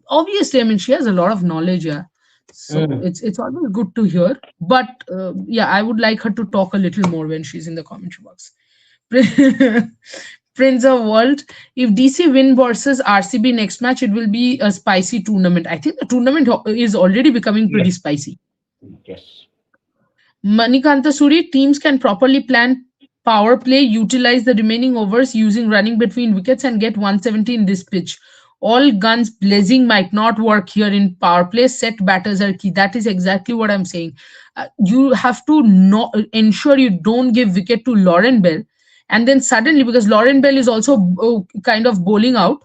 B: obviously, I mean, she has a lot of knowledge, yeah, so
A: Mm.
B: it's always good to hear, but yeah, I would like her to talk a little more when she's in the commentary box. Prince of World, if DC win versus RCB next match, it will be a spicy tournament. I think the tournament is already becoming pretty
A: Yes.
B: spicy.
A: Yes.
B: Manikanta Suri, teams can properly plan power play, utilize the remaining overs using running between wickets, and get 170 in this pitch. All guns blazing might not work here in power play. Set batters are key. That is exactly what I'm saying. You have to ensure you don't give wicket to Lauren Bell, and then suddenly, because Lauren Bell is also kind of bowling out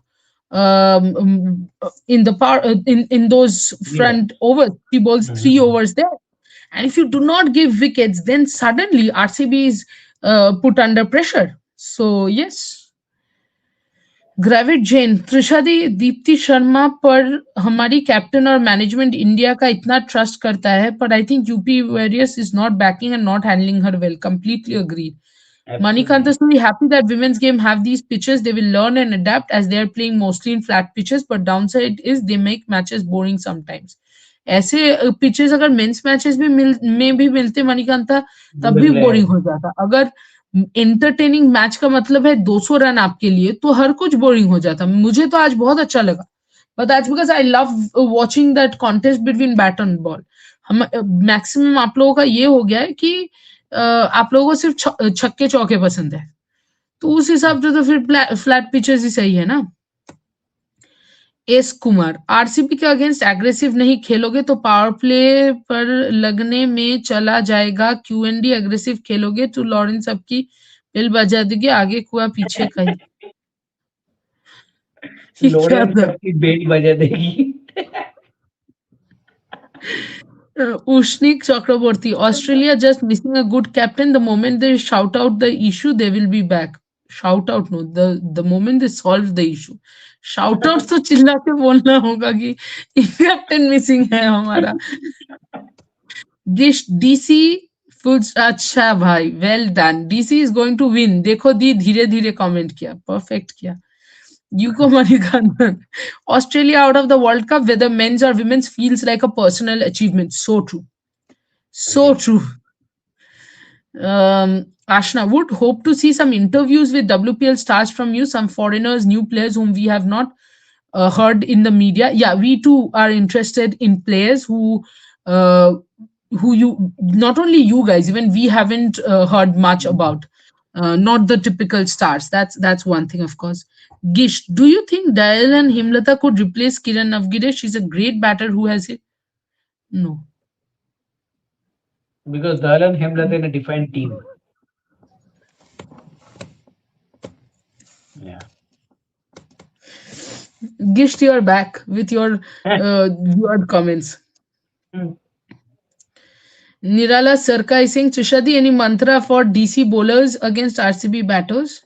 B: in the power in those
A: Yes.
B: front overs. She bowls three
A: Mhm.
B: overs there, and if you do not give wickets, then suddenly RCB is put under pressure. So, yes. ग्रेविट Jain, Trisha दी, दीप्ति शर्मा पर हमारी captain और management India का इतना trust करता है, पर I think UP various is not backing and not handling her well. Completely agree. Manikanta
A: Absolutely.
B: is really happy that women's game have these pitches. They will learn and adapt as they are playing mostly in flat pitches. But downside is they make matches boring sometimes. ऐसे pitches अगर mains matches में भी मिलते मणिकांता, तब भी
A: boring
B: boring
A: रहेगा.
B: हो जाता. अगर एंटरटेनिंग मैच का मतलब है 200 रन आपके लिए, तो हर कुछ बोरिंग हो जाता. मुझे तो आज बहुत अच्छा लगा, but that's because I love watching that contest between bat and ball. हम मैक्सिमम आप लोगों का ये हो गया है कि आप लोगों को सिर्फ छक्के चौके पसंद है, तो उस हिसाब से तो फिर फ्लैट पिचेस ही सही है ना. एस कुमार, आरसीबी के अगेंस्ट एग्रेसिव नहीं खेलोगे तो पावर प्ले पर लगने में चला जाएगा. क्यूएनडी एग्रेसिव खेलोगे तो लॉरेंस सबकी बिल बजा देगी. आगे कुआ पीछे का ही. ये क्या
A: लोरेंस
B: था?
A: सबकी बेल बजा देगी.
B: Ushnik Chakraborty, Australia just missing a good captain. The moment they shout out the issue, they will be back. Shout out, no. The moment they solve the issue. Shout out तो चिल्ला के बोलना होगा कि captain missing है हमारा. This DC foods, अच्छा भाई, well done. DC is going to win. देखो दी धीरे धीरे कमेंट किया, परफेक्ट किया. Yuko Manikandan. Australia out of the World Cup, whether men's or women's, feels like a personal achievement. So true. So
A: Yes.
B: true. Ashna, would hope to see some interviews with WPL stars from you, some foreigners, new players whom we have not heard in the media. Yeah, we too are interested in players uh, who you, not only you guys, even we haven't heard much about. Not the typical stars. That's one thing, of course. Gish, do you think Dayal and Himlata could replace Kiran Navgire? She's a great batter who has it. No.
A: Because Dahlan and Hemlat in a defined team. Yeah.
B: Gish, you're back with your weird comments.
A: Hmm.
B: Nirala Sarka is saying, Trishadi, any mantra for DC bowlers against RCB batters?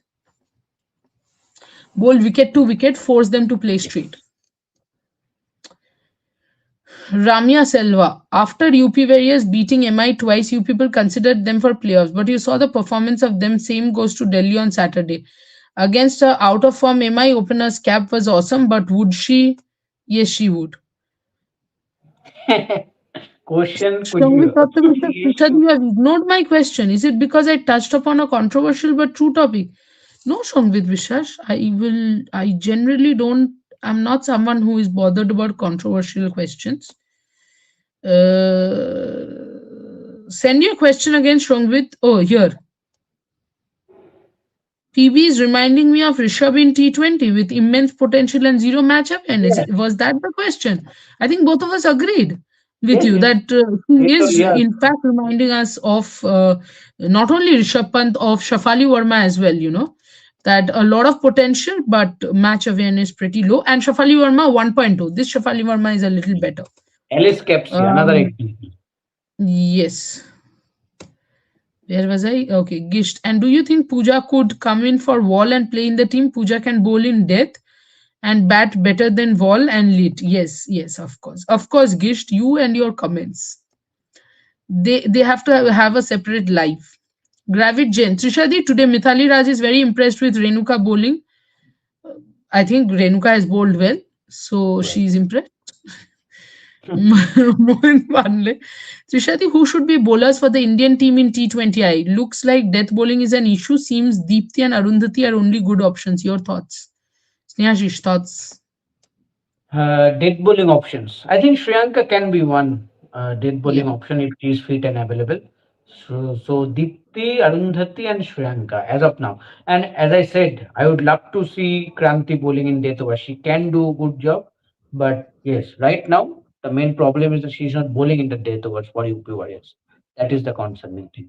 B: Bowl wicket to wicket, force them to play straight. Ramya Selva, after UP Warriors beating MI twice, you people considered them for playoffs, but you saw the performance of them. Same goes to Delhi on Saturday. Against a out of form MI, opener's cap was awesome, but would she? Yes, she would.
A: Question could
B: Shangvi
A: you?
B: Dr. Mr.
A: Yes,
B: Prasad,
A: you.
B: you have ignored my question. Is it because I touched upon a controversial but true topic? No, Shangvid Vishash. I generally don't, I'm not someone who is bothered about controversial questions. Send your question again, Shangvid. Oh, here. PB is reminding me of Rishabh in T20 with immense potential and zero match awareness.
A: Yes,
B: Was that the question? I think both of us agreed with
A: yes,
B: you
A: yes.
B: that he is,
A: Yeah.
B: in fact, reminding us of not only Rishabh Pant, of Shafali Verma as well, that a lot of potential, but match awareness pretty low. And Shafali Verma 1.0. This Shafali Verma is a little better.
A: Alice Kepsi, another
B: Um,
A: example.
B: yes. Where was I? Okay, Gisht. And do you think Pooja could come in for Wall and play in the team? Pooja can bowl in death and bat better than Wall and Lit. Yes, yes, of course. Of course, Gisht, you and your comments. They have to have a separate life. Gravit Jain. Trishadi, today Mithali Raj is very impressed with Renuka bowling. I think Renuka has bowled well, so
A: Well,
B: she's impressed. Mohin Pandey. Trishati, who should be bowlers for the Indian team in T20I? Looks like death bowling is an issue. Seems Deepthi and Arundhati are only good options. Your thoughts? Snehashish, thoughts?
A: dead bowling options. I think Shriyanka can be one dead
B: Yeah.
A: bowling option if she is fit and available. So Deepthi, Arundhati, and Shriyanka as of now. And as I said, I would love to see Kranti bowling in death over. She can do a good job, but yes, right now the main problem is that she's not bowling in the death overs for UP Warriors. That is the concerning thing.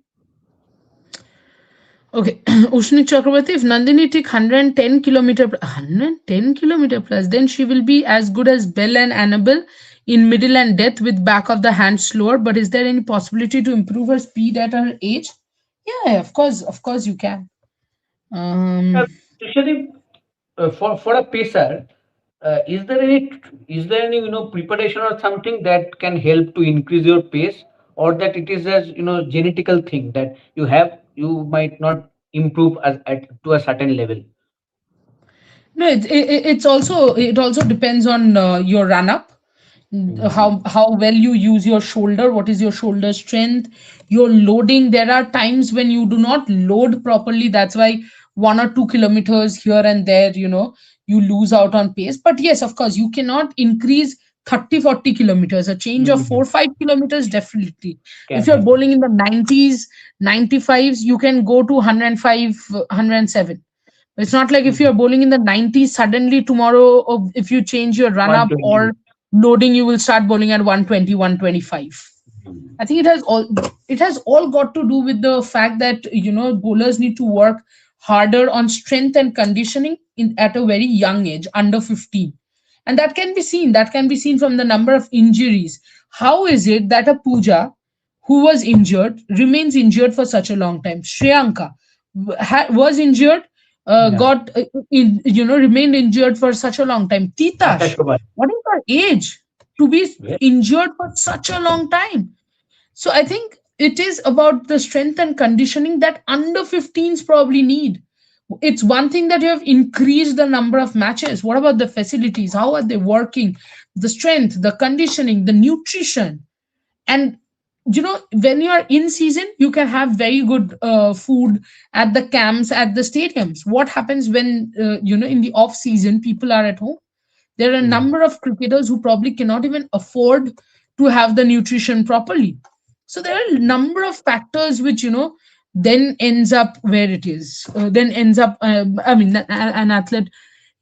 B: Okay. Ushni Chakrabarti, if Nandini take 110 kilometer plus, then she will be as good as Belle and Annabelle in middle and death with back of the hand slower. But is there any possibility to improve her speed at her age? Yeah, of course you can.
A: Uh,
B: Um,
A: Usually, for a pacer, is there any preparation or something that can help to increase your pace, or that it is as genetical thing that you might not improve to a certain level.
B: No, it also depends on your run up,
A: Mhm.
B: how well you use your shoulder, what is your shoulder strength, your loading. There are times when you do not load properly. That's why 1 or 2 kilometers here and there, you lose out on pace. But yes, of course, you cannot increase 30-40 kilometers. A change of
A: Mhm.
B: 4-5 kilometers, definitely.
A: Can
B: If you're
A: happen.
B: bowling in the 90s, 95s, you can go to 105, 107. it's not like if you're
A: Mhm.
B: bowling in the 90s, suddenly tomorrow, or if you change your run up
A: 120.
B: or loading, you will start bowling at 120, 125.
A: Mhm.
B: I think it has all got to do with the fact that bowlers need to work harder on strength and conditioning at a very young age, under 15. And that can be seen from the number of injuries. How is it that a Pooja who was injured remains injured for such a long time? Shreyanka was injured,
A: Yeah.
B: got remained injured for such a long time.
A: Asha
B: Titash,
A: Shobhan.
B: what is her age to be
A: Yes.
B: injured for such a long time? So I think it is about the strength and conditioning that under 15s probably need. It's one thing that you have increased the number of matches. What about the facilities? How are they working? The strength, the conditioning, the nutrition. And when you are in season, you can have very good food at the camps, at the stadiums. What happens when in the off season people are at home? There are a
A: Mm.
B: number of cricketers who probably cannot even afford to have the nutrition properly. So there are a number of factors which then ends up where it is. Then ends up. I mean, an athlete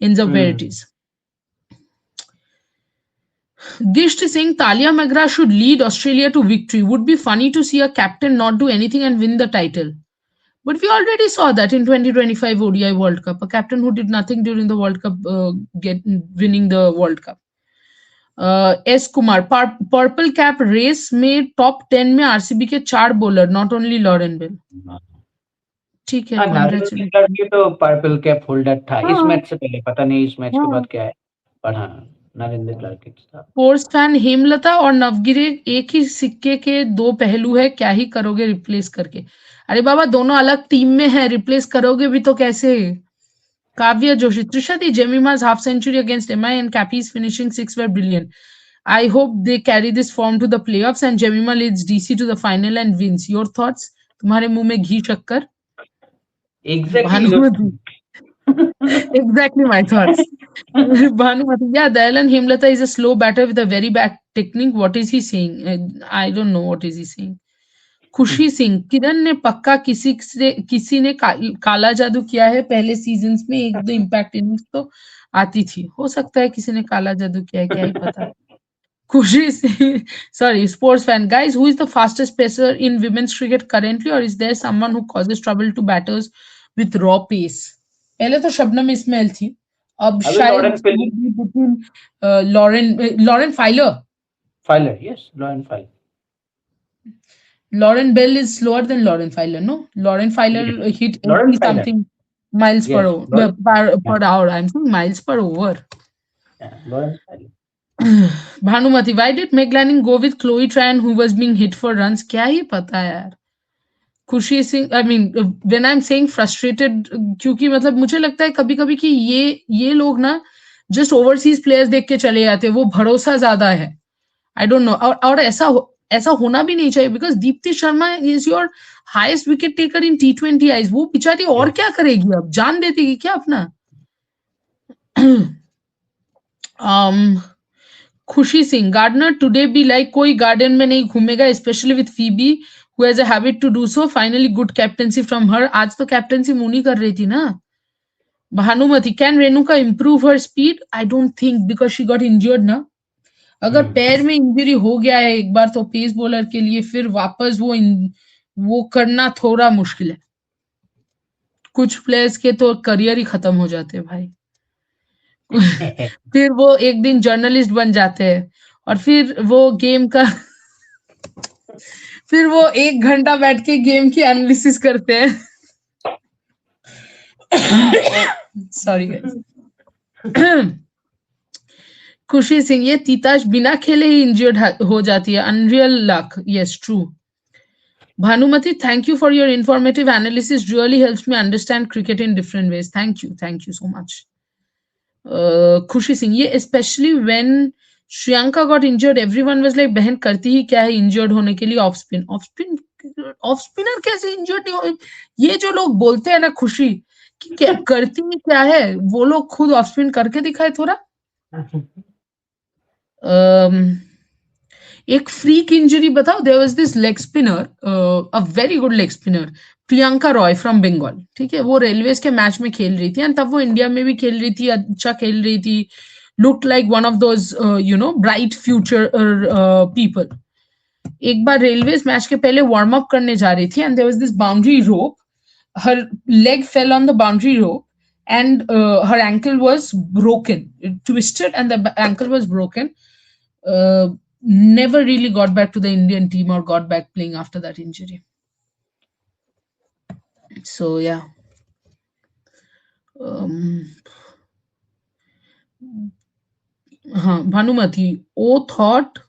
B: ends up where it
A: Mm.
B: is. Gisht saying Talia Magra should lead Australia to victory. Would be funny to see a captain not do anything and win the title. But we already saw that in 2025 ODI World Cup. A captain who did nothing during the World Cup get winning the World Cup. S Kumar purple cap race में top 10 में RCB के 4 bowler not only Lauren Bell. ठीक है,
A: हाँ, Narendra
B: congratulation.
A: लड़के तो purple cap holder था इस
B: हाँ,
A: मैच से पहले, पता नहीं इस मैच के
B: हाँ.
A: बाद क्या है, पर हाँ, नरेंद्र लड़के था।
B: स्पोर्ट्स फैन हेमलता और नवगिरे एक ही सिक्के के दो पहलू है, क्या ही करोगे रिप्लेस करके? अरे बाबा, दोनों अलग टीम में है, रिप्लेस करोगे भी तो कैसे? काव्या जोशी, त्रिशा दी, Jemima's half century against MI and Cappy's finishing six were brilliant. I hope they carry this form to the playoffs and Jemima leads DC to the final and wins. Your thoughts? तुम्हारे मुंह में घी शक्कर.
A: Exactly your
B: Bhanumati. Exactly my thoughts. Bhanumati. Yeah, Dayalan Hemlata is a slow batter with a very bad technique. What is he saying? I don't know what is he saying. खुशी सिंह, किरण ने पक्का किसी ने काला जादू किया है पहले सीजन्स में, एक दो इम्पैक्ट इनिंग्स तो आती थी, हो सकता है किसी ने काला जादू किया है, क्या ही पता. खुशी Singh, sorry, sports fan guys, who is the fastest pacer in women's cricket currently, or is there someone who causes trouble to batters with raw pace? पहले तो शबनम इस्माइल थी, अब
A: अभी
B: शायद
A: Lauren Philip,
B: Lauren
A: Filer, yes Lauren Filer,
B: Lauren Bell is slower than Lauren Filer, no? Lauren
A: yes
B: Filer hit
A: Lauren
B: 80
A: Filer,
B: something miles per
A: yes
B: hour,
A: Lauren,
B: per hour. I'm saying miles per hour.
A: Lauren Filer.
B: Bhanumati, why did Meg Lanning go with Chloe Tran who was being hit for runs? क्या ही पता है यार. खुशी Singh, I mean, when I'm saying frustrated, क्योंकि मतलब मुझे लगता है कभी कभी कि ये लोग ना जस्ट ओवरसीज प्लेयर्स देख के चले जाते हैं, वो भरोसा ज्यादा है. आई डोंट नो, और ऐसा होना भी नहीं चाहिए, because Deepti Sharma is your highest wicket taker in T20 eyes. वो बेचारी और क्या करेगी, अब जान देती कि क्या अपना. Khushi Singh, Gardner today be like कोई गार्डन में नहीं घूमेगा, specially with Phoebe who has a habit to do so. Finally good captaincy from her. आज तो कैप्टेंसी मुनी कर रही थी ना. Bhanumati, can Renuka improve her speed? I don't think, because she got injured ना. अगर पैर में इंजरी हो गया है एक बार तो पेस बॉलर के लिए फिर वापस वो करना थोड़ा मुश्किल है. कुछ प्लेयर्स के तो करियर ही खत्म हो जाते हैं भाई. फिर वो एक दिन जर्नलिस्ट बन जाते हैं और फिर वो गेम का फिर वो 1 घंटा बैठ के गेम की एनालिसिस करते हैं. Sorry guys. खुशी सिंह, ये तीताश बिना खेले ही इंजर्ड हो जाती है. Unreal luck. Yes, true. Bhanumati, thank you for your informative analysis. Really helps me understand cricket in different ways. Thank you so much. Khushi Singh, ये especially when Shriyanka got injured, everyone was like, बहन करती ही क्या है injured होने के लिए off spinner कैसे injured नहीं हो. ये जो लोग बोलते हैं ना खुशी कि करती ही क्या है, वो लोग खुद ऑफ स्पिन करके दिखाए थोड़ा. एक फ्रीक इंजरी बताओ. There was this leg spinner, a very good leg spinner, Priyanka Roy from Bengal. ठीक है, वो रेलवेज के मैच में खेल रही थी एंड तब वो इंडिया में भी खेल रही थी, अच्छा खेल रही थी, look like one of those bright future people. एक बार रेलवेज मैच के पहले वार्म अप करने जा रही थी and there was this boundary rope. Her leg fell on the boundary rope and her ankle was broken. It twisted and the ankle was broken. Never really got back to the Indian team or got back playing after that injury. So yeah. Bhanumati, O thought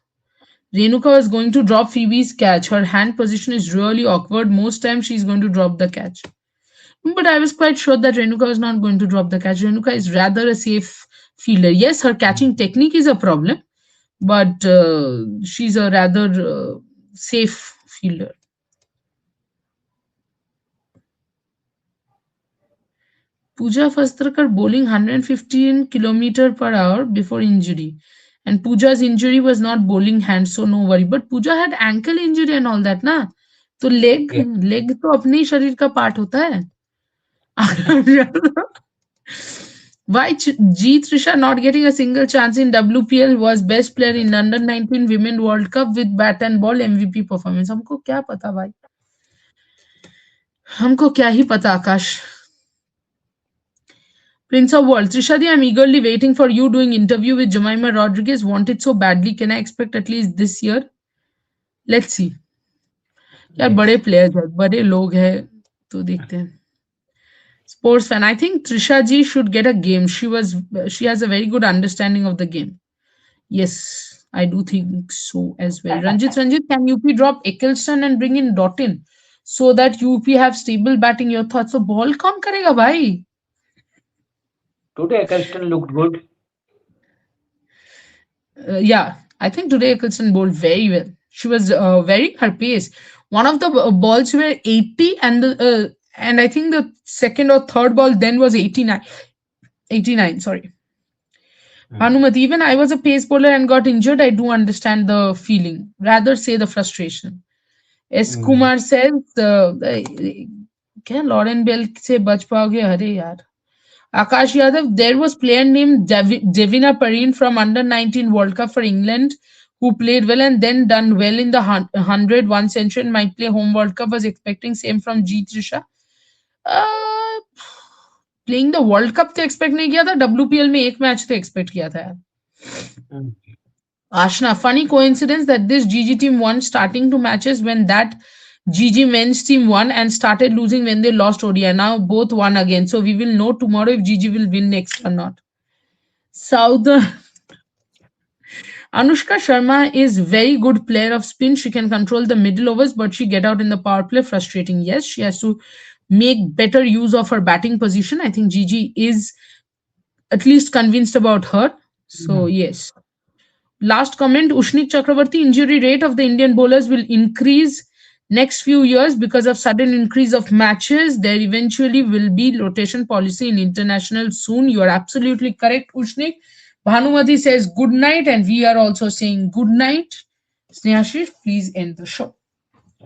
B: Renuka was going to drop Phoebe's catch. Her hand position is really awkward. Most times she's going to drop the catch. But I was quite sure that Renuka was not going to drop the catch. Renuka is rather a safe fielder. Yes, her catching technique is a problem, but she's a rather safe fielder. Pooja Vastrkar bowling 115 kilometer per hour before injury. And Pooja's injury was not bowling hand, so no worry. But Pooja had ankle injury and all that, na? तो
A: Yeah.
B: Leg तो अपने ही शरीर का part होता है. Why G Trisha not getting a single chance in WPL was best player in London 19 Women World Cup with bat and ball MVP performance. हमको क्या पता भाई, हमको क्या ही पता आकाश. Prince of World. Trishadi, I'm eagerly waiting for you doing interview with Jemima Rodriguez. Want it so badly. Can I expect at least this year? Let's see. यार बड़े
A: Yes.
B: Players हैं, बड़े लोग हैं, तो देखते हैं. Sports fan. I think Trisha ji should get a game. She has a very good understanding of the game. Yes, I do think so as well. Ranjit, can UP drop Eccleston and bring in Dottin so that UP have stable batting? Your thoughts? So ball कौन करेगा भाई?
A: Today, Kirsten looked good.
B: Yeah, I think today Eccleston bowled very well. She was very her pace. One of the balls were 80, and I think the second or third ball then was 89. 89, sorry.
A: Mm.
B: Hanumat, even I was a pace bowler and got injured. I do understand the feeling. Rather say the frustration. S.
A: Mm.
B: Kumar says, क्या Lauren bell से बच पाओगे? अरे यार. Akash Yadav, there was player named Devina Pareen from under 19 World Cup for England who played well and then done well in the 100 century and might play home World Cup. Was expecting same from G Trisha. Uh, Playing the World Cup तो expect नहीं किया था, WPL में एक match तो expect किया था यार.
A: Mm.
B: Ashna, funny coincidence that this GG team won starting two matches when that GG men's team won and started losing when they lost ODI. Now both won again. So we will know tomorrow if GG will win next or not. South Anushka Sharma is very good player of spin. She can control the middle overs, but she get out in the power play. Frustrating. Yes, she has to make better use of her batting position. I think GG is at least convinced about her. So
A: Mm.
B: yes. Last comment, Ushnik Chakravarti, injury rate of the Indian bowlers will increase next few years because of sudden increase of matches. There eventually will be rotation policy in international soon. You are absolutely correct, Ushnik. Bhanumati says good night, and we are also saying good night. Snehashir, please end the show.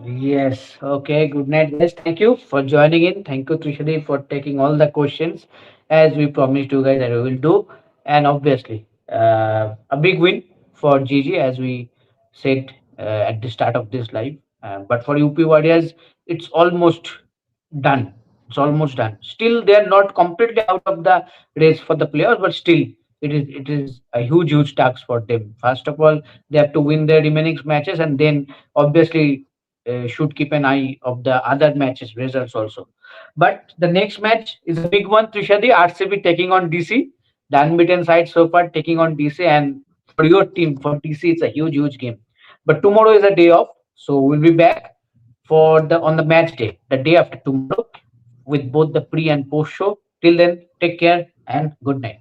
A: Yes. Okay. Good night, guys. Thank you for joining in. Thank you, Trishadi, for taking all the questions as we promised you guys that we will do. And obviously, a big win for Gigi as we said at the start of this live. But for UP Warriors, it's almost done. It's almost done. Still, they are not completely out of the race for the players, but still, it is a huge task for them. First of all, they have to win their remaining matches, and then obviously should keep an eye of the other matches results also. But the next match is a big one. Trishadi, RCB taking on DC. The unbeaten side so far taking on DC, and for your team, for DC, it's a huge game. But tomorrow is a day off, so we'll be back for the on the match day, the day after tomorrow, with both the pre and post show. Till then, take care and good night.